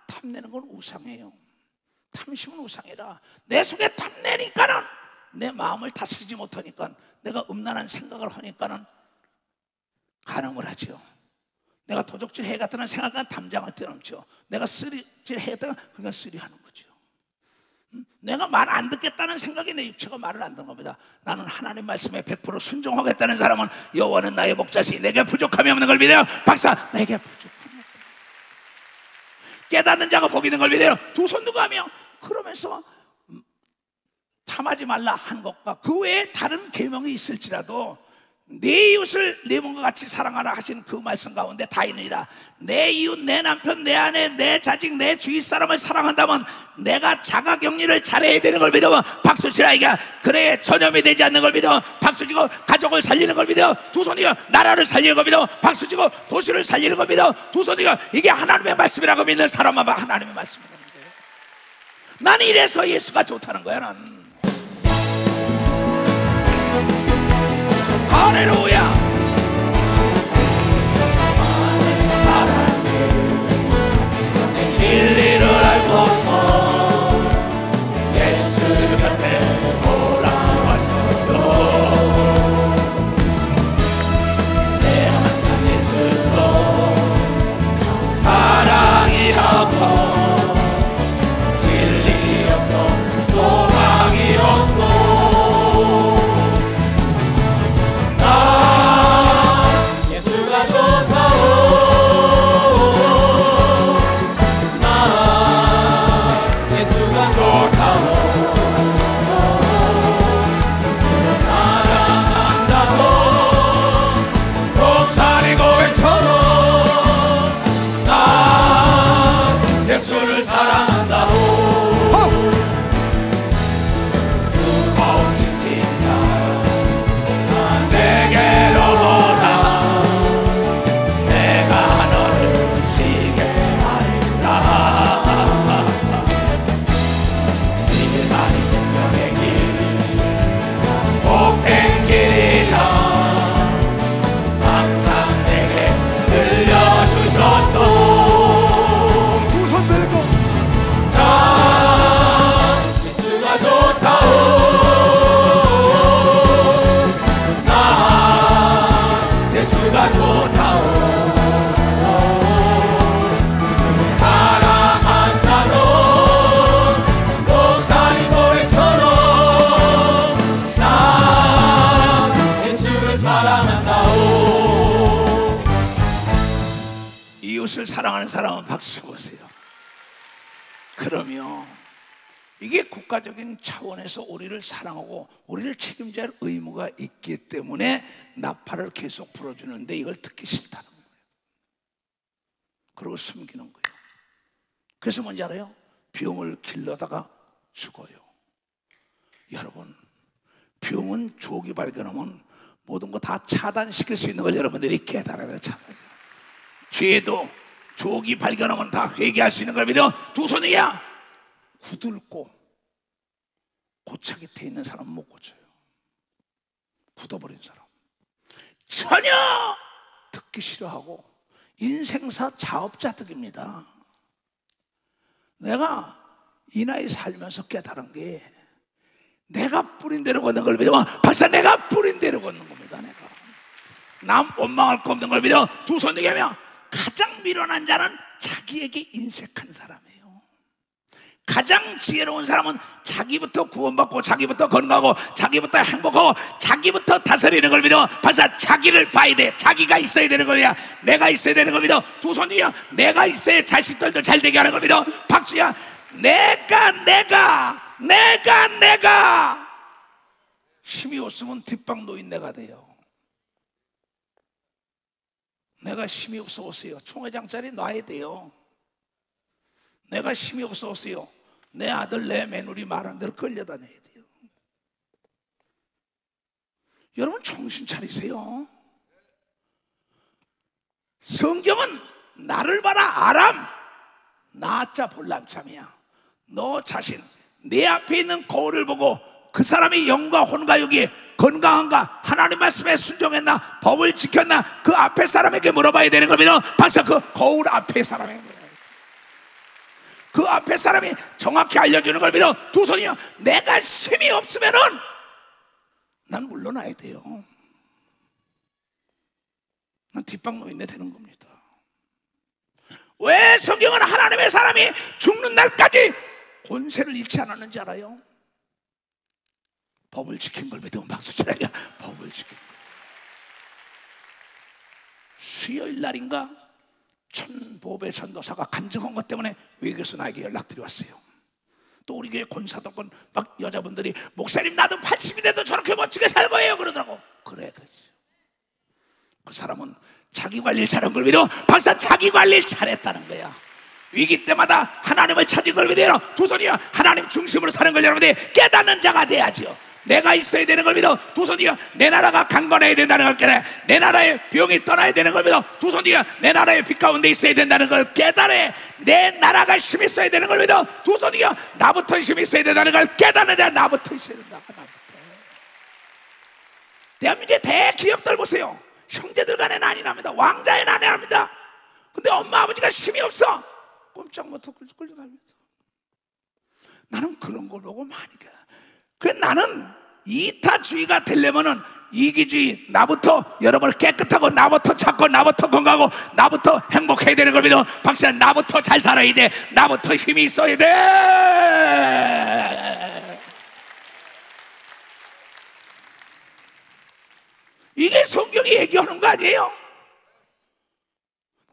탐내는 건 우상이에요. 탐심은 우상이라. 내 속에 탐내니까는 내 마음을 다스리지 못하니까 내가 음란한 생각을 하니까는 간음을 하죠. 내가 도적질 해갔다는 생각은 담장을 뛰어넘죠. 내가 쓰리질 해갔다는 그냥 쓰리하는 거죠. 내가 말 안 듣겠다는 생각이 내 육체가 말을 안 듣는 겁니다. 나는 하나님 말씀에 100% 순종하겠다는 사람은 여호와는 나의 목자시 내게 부족함이 없는 걸 믿어요. 박사. 내게 부족함이 없다. 깨닫는 자가 복이 있는 걸 믿어요. 두 손 누가 하며 그러면서 탐하지 말라 한 것과 그 외에 다른 계명이 있을지라도 내 이웃을 내 몸과 같이 사랑하라 하신 그 말씀 가운데 다 있느니라. 내 이웃, 내 남편, 내 아내, 내 자식, 내 주위 사람을 사랑한다면 내가 자가격리를 잘해야 되는 걸 믿어. 박수치라. 이게 그래 전염이 되지 않는 걸 믿어. 박수치고 가족을 살리는 걸 믿어. 두 손이요 나라를 살리는 걸 믿어. 박수치고 도시를 살리는 걸 믿어. 두 손이요 이게 하나님의 말씀이라고 믿는 사람만 하나님의 말씀이라고 믿어요. 나는 이래서 예수가 좋다는 거야. 나는 할렐루야. 많은 사람들은 진리를 알고서 예수 곁에 돌아왔어요. 이웃을 사랑하는 사람은 박수 쳐보세요. 그러면 이게 국가적인 차원에서 우리를 사랑하고 우리를 책임져야 할 의무가 있기 때문에 나팔을 계속 불어주는데 이걸 듣기 싫다는 거예요. 그리고 숨기는 거예요. 그래서 뭔지 알아요? 병을 길러다가 죽어요. 여러분, 병은 조기 발견하면 모든 거 다 차단시킬 수 있는 걸 여러분들이 깨달아야 차단. 죄도 조기 발견하면 다 회개할 수 있는 걸 믿어. 두 손이야. 굳을고 고착이 돼 있는 사람은 못 고쳐요. 굳어버린 사람 전혀 듣기 싫어하고 인생사 자업자득입니다. 내가 이 나이 살면서 깨달은 게 내가 뿌린 대로 걷는 걸 믿어. 박사, 내가 뿌린 대로 걷는 겁니다. 내가 남 원망할 거 없는 걸 믿어. 두 손 들게 하면 가장 미련한 자는 자기에게 인색한 사람이에요. 가장 지혜로운 사람은 자기부터 구원받고 자기부터 건강하고 자기부터 행복하고 자기부터 다스리는 걸 믿어. 박사, 자기를 봐야 돼. 자기가 있어야 되는 거야. 내가 있어야 되는 걸 믿어. 두 손이야. 내가 있어야 자식들도 잘 되게 하는 걸 믿어. 박수야. 내가 힘이 없으면 뒷방 노인네가 돼요. 내가 힘이 없어 오세요. 총회장짜리 놔야 돼요. 내가 힘이 없어 오세요. 내 아들 내 며느리 말한 대로 끌려다녀야 돼요. 여러분 정신 차리세요. 성경은 나를 봐라 아람 나자 볼람참이야. 너 자신 내 앞에 있는 거울을 보고 그 사람이 영과 혼과 육이 건강한가, 하나님 말씀에 순종했나, 법을 지켰나, 그 앞에 사람에게 물어봐야 되는 겁니다. 박사, 그 거울 앞에 사람에게 물어봐야 돼. 그 앞에 사람이 정확히 알려주는 걸 믿어. 두 손이요. 내가 힘이 없으면은 난 물러나야 돼요. 난 뒷방 노인네 되는 겁니다. 왜 성경은 하나님의 사람이 죽는 날까지 권세를 잃지 않았는지 알아요? 법을 지킨 걸 믿으면 박수 치라냐. 법을 지킨 걸. 수요일 날인가 천보배 전도사가 간증한 것 때문에 외교에서 나에게 연락들이 왔어요. 또 우리 교회 권사도권 막 여자분들이 목사님 나도 80이 돼도 저렇게 멋지게 살 거예요 그러더라고. 그래 그렇지. 그 사람은 자기 관리를 잘한 걸 믿어. 박사, 자기 관리를 잘했다는 거야. 위기 때마다 하나님을 찾은 걸 믿어요. 두 손이요. 하나님 중심으로 사는 걸 여러분들이 깨닫는 자가 돼야죠. 내가 있어야 되는 걸 믿어. 두 손이요. 내 나라가 강건해야 된다는 걸 깨달아. 내 나라의 병이 떠나야 되는 걸 믿어. 두 손이요. 내 나라의 빛 가운데 있어야 된다는 걸 깨달아. 내 나라가 힘이 있어야 되는 걸 믿어. 두 손이요. 나부터 힘이 있어야 된다는 걸 깨닫는 자. 나부터 있어야 된다. 나부터. 대한민국의 대기업들 보세요. 형제들 간에 난이 납니다. 왕자의 난이 납니다. 근데 엄마 아버지가 힘이 없어. 꼼짝 못하고 끌려다닙니다. 나는 그런 걸 보고 많이 가. 그 나는 이타주의가 되려면은 이기주의, 나부터 여러분 깨끗하고 나부터 착고 나부터 건강하고 나부터 행복해야 되는 걸 믿어. 박사, 나부터 잘 살아야 돼. 나부터 힘이 있어야 돼. 이게 성경이 얘기하는 거 아니에요?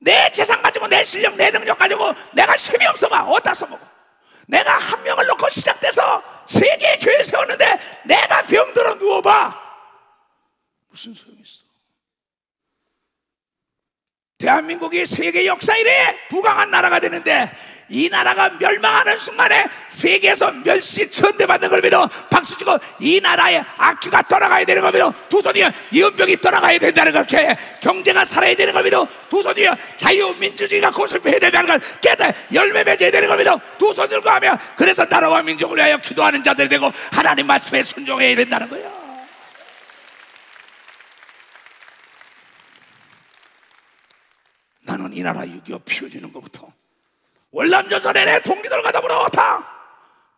내 재산 가지고 내 실력 내 능력 가지고 내가 힘이 없어 봐. 어디다 써먹어. 내가 한 명을 놓고 시작돼서 세계의 교회 세웠는데 내가 병들어 누워봐. 무슨 소용이 있어? 대한민국이 세계 역사 이래 부강한 나라가 되는데 이 나라가 멸망하는 순간에 세계에서 멸시 천대받는 걸 믿어. 박수치고 이 나라의 악기가 떠나가야 되는 걸 믿어. 두 손이여. 이은병이 떠나가야 된다는 걸 깨. 경제가 살아야 되는 걸 믿어. 두 손이여. 자유민주주의가 고슬해야 된다는 걸 깨달아. 열매 맺어야 되는 걸 믿어. 두 손 들고 하며 그래서 나라와 민족을 위하여 기도하는 자들이 되고 하나님 말씀에 순종해야 된다는 거야. 나는 이 나라 6.25 피워지는 것부터 월남전선에 내 동기들 가다 보러 다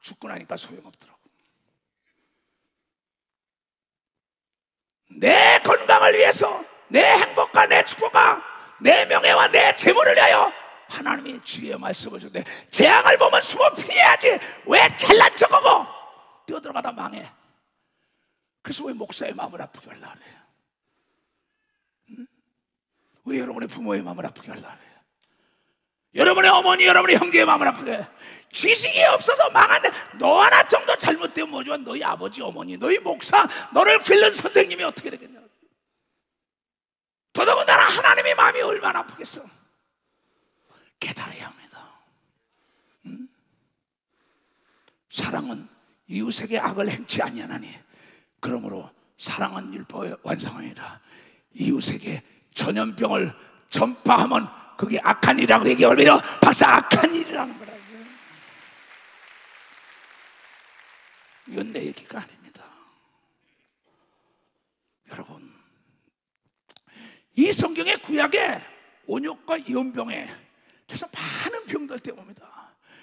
죽고 나니까 소용없더라고. 내 건강을 위해서 내 행복과 내 축복과 내 명예와 내 재물을 위하여 하나님이 주의 말씀을 주는데 재앙을 보면 숨어 피해야지. 왜 잘난 척하고 뛰어들어가다 망해. 그래서 왜 목사의 마음을 아프게 하려고 그래? 응? 왜 여러분의 부모의 마음을 아프게 하려고 그래? 여러분의 어머니, 여러분의 형제의 마음을 아프게, 지식이 없어서 망한데 너 하나 정도 잘못되면 뭐지만 너희 아버지, 어머니, 너희 목사, 너를 길른 선생님이 어떻게 되겠냐. 더더군다나 하나님의 마음이 얼마나 아프겠어. 깨달아야 합니다. 사랑은 이웃에게 악을 행치 아니하나니 그러므로 사랑은 율법의 완성이라. 이웃에게 전염병을 전파하면 그게 악한 일이라고 얘기하면 박사 악한 일이라는 거라. 이건 내 얘기가 아닙니다. 여러분, 이 성경의 구약에 온역과 연병에 그래서 많은 병들 때문입니다.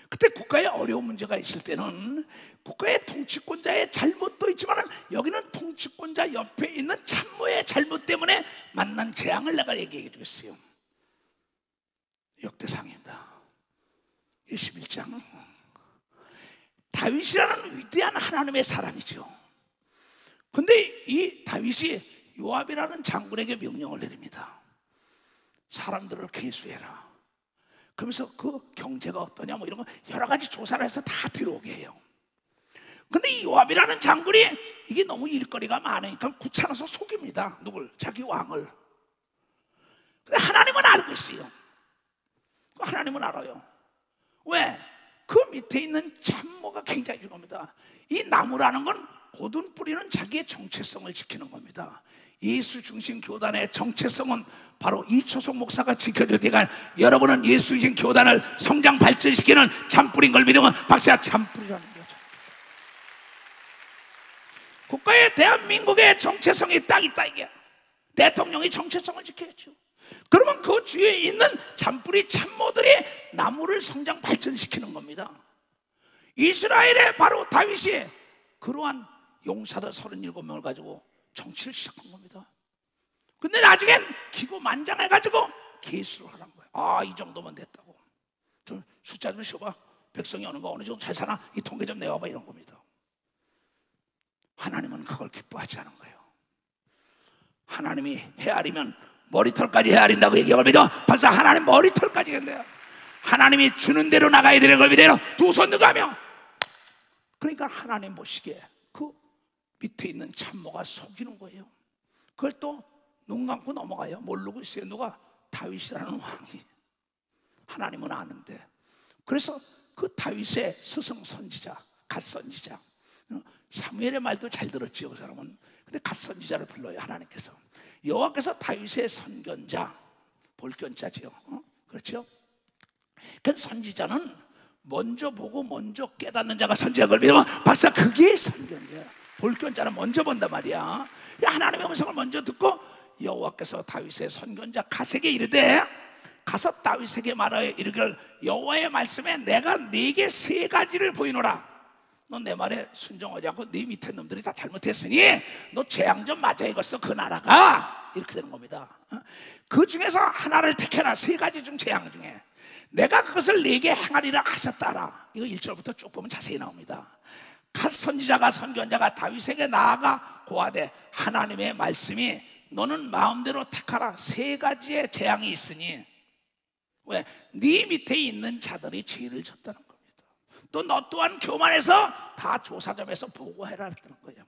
그때 국가에 어려운 문제가 있을 때는 국가의 통치권자의 잘못도 있지만 여기는 통치권자 옆에 있는 참모의 잘못 때문에 만난 재앙을 내가 얘기해 주겠어요. 역대상입니다. 21장. 다윗이라는 위대한 하나님의 사람이죠. 근데 이 다윗이 요압이라는 장군에게 명령을 내립니다. 사람들을 계수해라. 그러면서 그 경제가 어떠냐 뭐 이런 거 여러 가지 조사를 해서 다 들어오게 해요. 근데 이 요압이라는 장군이 이게 너무 일거리가 많으니까 귀찮아서 속입니다. 누굴? 자기 왕을. 근데 하나님은 알고 있어요. 하나님은 알아요. 왜? 그 밑에 있는 참모가 굉장히 중요합니다. 이 나무라는 건 고든 뿌리는 자기의 정체성을 지키는 겁니다. 예수 중심 교단의 정체성은 바로 이초석 목사가 지켜줄 때가, 여러분은 예수 중심 교단을 성장 발전시키는 참뿌리인 걸 믿으면 박사야, 참뿌리라는 거죠. 국가의 대한민국의 정체성이 딱 있다 이게. 대통령이 정체성을 지켜야죠. 그러면 그 주위에 있는 잔뿌리 참모들이 나무를 성장 발전시키는 겁니다. 이스라엘의 바로 다윗이 그러한 용사들 37명을 가지고 정치를 시작한 겁니다. 근데 나중엔 기고만장해가지고 계수를 하는 거예요. 아, 이 정도면 됐다고. 좀 숫자 좀 쉬어봐. 백성이 어느 거 어느 정도 잘 사나? 이 통계 좀 내와봐. 이런 겁니다. 하나님은 그걸 기뻐하지 않은 거예요. 하나님이 헤아리면 머리털까지 헤아린다고 얘기하면 믿어. 벌써 하나님 머리털까지 한대요. 하나님이 주는 대로 나가야 되는 걸 믿어요. 두 손 들어가며. 그러니까 하나님 보시기에 그 밑에 있는 참모가 속이는 거예요. 그걸 또 눈 감고 넘어가요. 모르고 있어요. 누가? 다윗이라는 왕이. 하나님은 아는데. 그래서 그 다윗의 스승 선지자, 갓 선지자, 사무엘의 말도 잘 들었지요, 그 사람은. 근데 갓 선지자를 불러요, 하나님께서. 여호와께서 다윗의 선견자, 볼견자지요. 그렇죠? 그 선지자는 먼저 보고 먼저 깨닫는 자가 선지자가 그걸 믿으면 박사 그게 선견자야. 볼견자는 먼저 본단 말이야. 하나님의 음성을 먼저 듣고 여호와께서 다윗의 선견자 갓에게 이르되 가서 다윗에게 말하여 이르기를 여호와의 말씀에 내가 네게 세 가지를 보이노라. 너 내 말에 순종하지 않고 네 밑에 놈들이 다 잘못했으니 너 재앙 좀 맞아 입었어. 그 나라가 이렇게 되는 겁니다. 그 중에서 하나를 택해라. 세 가지 중 재앙 중에 내가 그것을 네게 행하리라 하셨다라. 이거 1절부터 쭉 보면 자세히 나옵니다. 갓 선지자가 선견자가 다윗에게 나아가 고하되 하나님의 말씀이 너는 마음대로 택하라. 세 가지의 재앙이 있으니 왜? 네 밑에 있는 자들이 죄를 졌다는 겁니다. 또 너 또한 교만해서 다 조사점에서 보고해라 했다는 거예요.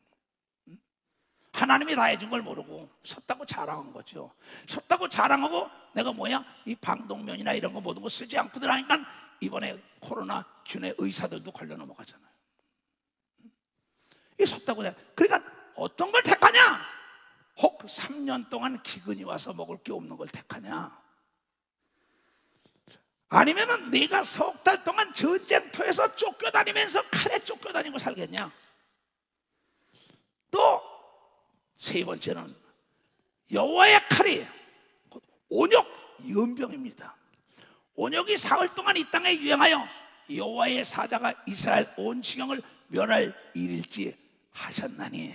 하나님이 다 해준 걸 모르고 섰다고 자랑한 거죠. 섰다고 자랑하고 내가 뭐야? 이 방독면이나 이런 거 모든 거 쓰지 않고 들어가니까 이번에 코로나 균의 의사들도 걸려 넘어가잖아요. 이 섰다고 해. 그러니까 어떤 걸 택하냐? 혹 3년 동안 기근이 와서 먹을 게 없는 걸 택하냐? 아니면은 네가 석 달 동안 전쟁터에서 쫓겨다니면서 칼에 쫓겨다니고 살겠냐? 또 세 번째는 여호와의 칼이 온역 연병입니다. 온역이 사흘 동안 이 땅에 유행하여 여호와의 사자가 이스라엘 온 지경을 멸할 일일지 하셨나니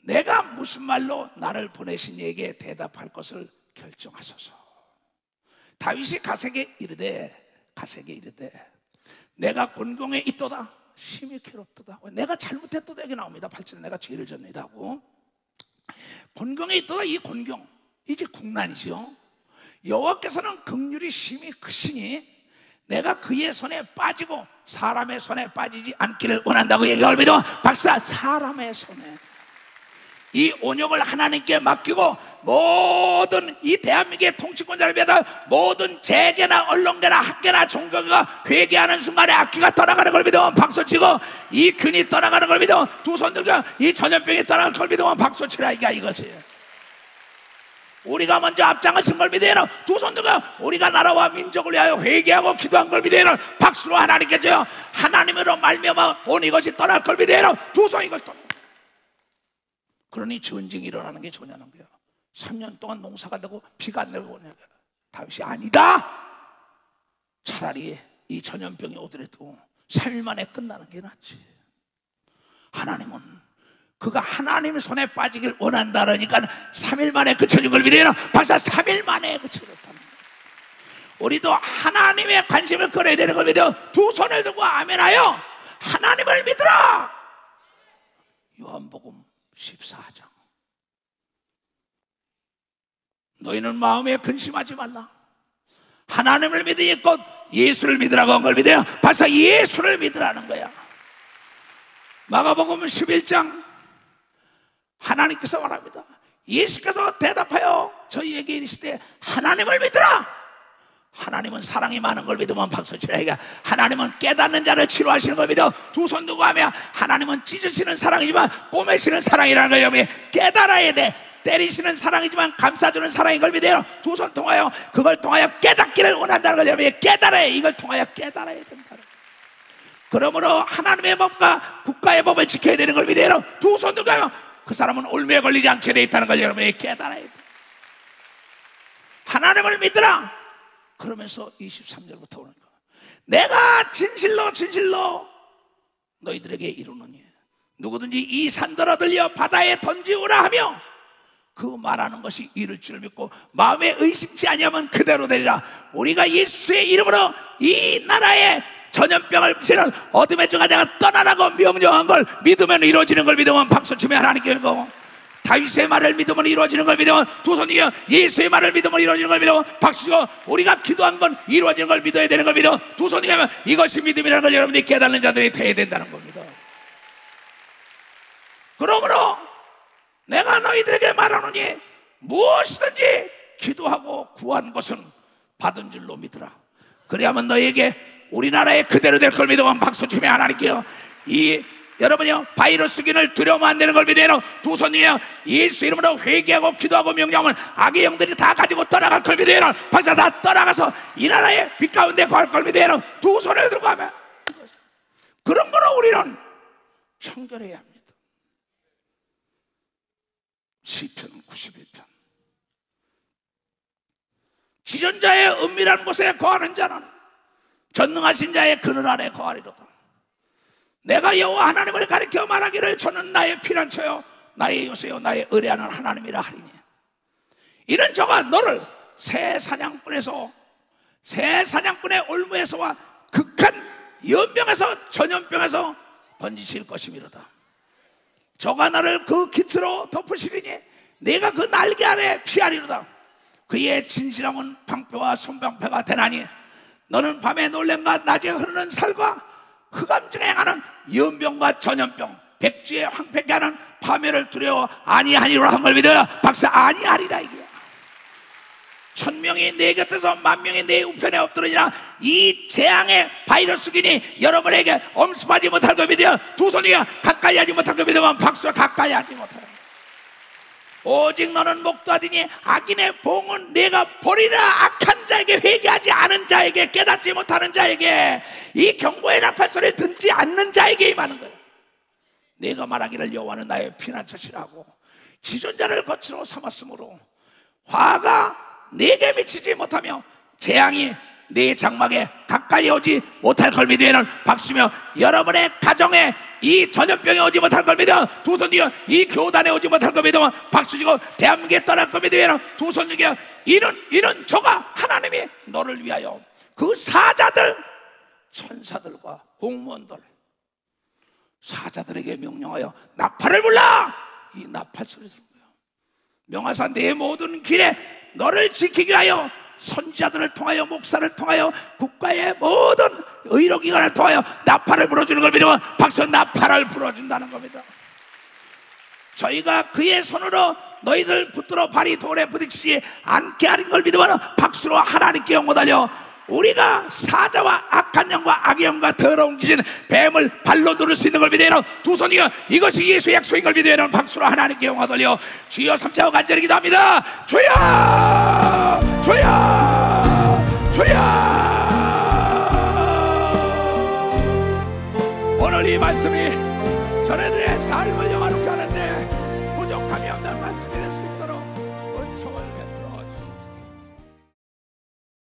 내가 무슨 말로 나를 보내신 이에게 대답할 것을 결정하소서. 다윗이 갓에게 이르되 내가 곤경에 있도다 심히 괴롭도다. 내가 잘못했도다 여기 나옵니다. 8절에 내가 죄를 졌나이다 하고 곤경에 있도다. 이 곤경 이제 국난이죠. 여호와께서는 긍휼이 심히 크시니 내가 그의 손에 빠지고 사람의 손에 빠지지 않기를 원한다고 얘기할 믿어. 박사, 사람의 손에 이 온역을 하나님께 맡기고 모든 이 대한민국의 통치권자를 비롯한 모든 재계나 언론계나 학계나 종교가 회개하는 순간에 악기가 떠나가는 걸 믿으면 박수치고, 이 균이 떠나가는 걸 믿으면 두 손 들고 이 전염병이 떠나가는 걸 믿으면 박수치라. 이것이 우리가 먼저 앞장을 쓴 걸 믿어야 두 손 들고 우리가 나라와 민족을 위하여 회개하고 기도한 걸 믿어야 박수로 하나님께 줘요. 하나님으로 말미암아 온 이것이 떠날 걸 믿어야 두 손 이걸 떠나. 그러니 전쟁이 일어나는 게 좋냐는 거야. 3년 동안 농사가 되고 비가 안 내리고 오냐. 다윗이 아니다. 차라리 이 전염병이 오더라도 3일 만에 끝나는 게 낫지. 하나님은 그가 하나님의 손에 빠지길 원한다 그러니까 3일 만에 그쳐진 걸 믿어요. 박사, 3일 만에 그쳐졌다는 거야. 우리도 하나님의 관심을 끌어야 되는 걸 믿어. 두 손을 들고 아멘하여 하나님을 믿으라. 요한복음 14장. 너희는 마음에 근심하지 말라. 하나님을 믿으니 곧 예수를 믿으라고 한 걸 믿어요. 박사, 예수를 믿으라는 거야. 마가복음 11장 하나님께서 말합니다. 예수께서 대답하여 저희에게 이르시되 하나님을 믿으라. 하나님은 사랑이 많은 걸 믿으면 박수치라. 하나님은 깨닫는 자를 치료하시는 걸 믿어. 두 손 두고 하며 하나님은 찢으시는 사랑이지만 꼬매시는 사랑이라는 거예요. 깨달아야 돼. 때리시는 사랑이지만 감싸주는 사랑인 걸 믿어요. 두 손 통하여 그걸 통하여 깨닫기를 원한다는 걸 깨달아야. 이걸 통하여 깨달아야 된다. 그러므로 하나님의 법과 국가의 법을 지켜야 되는 걸 믿어요. 두 손 두고 하여 그 사람은 올무에 걸리지 않게 돼 있다는 걸 여러분이 깨달아야 돼. 하나님을 믿으라. 그러면서 23절부터 오는 거야. 내가 진실로 진실로 너희들에게 이루노니 누구든지 이 산더러 들려 바다에 던지우라 하며 그 말하는 것이 이룰 줄 믿고 마음에 의심치 아니하면 그대로 되리라. 우리가 예수의 이름으로 이 나라에 전염병을 치는 어둠의 중하자가 떠나라고 명령한 걸 믿으면 이루어지는 걸 믿으면 박수치며 하나님께 읽고, 다윗의 말을 믿으면 이루어지는 걸 믿으면 두 손이여 예수의 말을 믿으면 이루어지는 걸 믿으면 박수치고, 우리가 기도한 건 이루어지는 걸 믿어야 되는 걸 믿어 두 손이 하면 이것이 믿음이라는 걸 여러분들이 깨닫는 자들이 되어야 된다는 겁니다. 그러므로 내가 너희들에게 말하노니 무엇이든지 기도하고 구한 것은 받은 줄로 믿으라. 그래야만 너희에게 우리나라에 그대로 될 걸 믿으면 박수치며 하나님께요. 여러분이요, 바이러스균을 두려우면 안 되는 걸 믿어요. 두 손이요 예수 이름으로 회개하고 기도하고 명령을 악의 영들이 다 가지고 떠나갈 걸 믿어요. 박사, 다 떠나가서 이 나라의 빛 가운데 거할 걸 믿어요. 두 손을 들고 하면 그런 거로 우리는 청결해야 합니다. 시편 91편. 지존자의 은밀한 곳에 거하는 자는 전능하신 자의 그늘 아래 거하리로다. 내가 여호와 하나님을 가리켜 말하기를 저는 나의 피난처요 나의 요새요 나의 의뢰하는 하나님이라 하리니, 이는 저가 너를 새 사냥꾼의 올무에서와 극한 연병에서 전염병에서 번지실 것이미로다. 저가 나를 그 깃으로 덮으시리니 내가 그 날개 아래 피하리로다. 그의 진실함은 방패와 손방패가 되나니 너는 밤에 놀램과 낮에 흐르는 살과 흑암 중에 행하는 연병과 전염병 백주에 황폐케 하는 파멸을 두려워 아니하리라 한 걸 믿어요. 박사, 아니하리라 이게. 1000명이 내 곁에서 10,000명이 내 우편에 엎드러지나 이 재앙의 바이러스균이 여러분에게 엄습하지 못할 걸 믿어요. 두 손이가 가까이 하지 못할 걸 믿으면 박수, 가까이 하지 못하라. 오직 너는 목도하더니 악인의 봉은 내가 버리라. 악한 자에게, 회개하지 않은 자에게, 깨닫지 못하는 자에게, 이 경고의 나팔소리를 듣지 않는 자에게 임하는 거야. 내가 말하기를 여호와는 나의 피난처시라고 지존자를 거처로 삼았으므로 화가 내게 미치지 못하며 재앙이 내 장막에 가까이 오지 못할 걸 믿으면 박수며, 여러분의 가정에 이 전염병이 오지 못할 걸 믿어 두 손 들고, 이 교단에 오지 못할 걸 믿으면 박수치고, 대한민국에 떠날 걸 믿으면 두 손 들고, 이는 저가 하나님이 너를 위하여 그 사자들, 천사들과 공무원들, 사자들에게 명령하여 나팔을 불라. 이 나팔 소리 들은 거예요. 명하사 내 모든 길에 너를 지키기 위하여 선지자들을 통하여, 목사를 통하여, 국가의 모든 의료기관을 통하여 나팔을 불어주는 걸 믿으면 박수, 나팔을 불어준다는 겁니다. 저희가 그의 손으로 너희들 붙들어 발이 돌에 부딪히지 않게 하는 걸 믿으면 박수로 하나님께 영광 돌려, 우리가 사자와 악한 영과 악의 영과 더러운 귀신, 뱀을 발로 누를 수 있는 걸 믿어요. 두 손이요, 이것이 예수의 약속인 걸 믿어요. 박수로 하나님께 영광 돌려 주여 삼자와 간절히 기도합니다. 주여, 주여, 주여. 오늘 이 말씀이 저네들의 삶을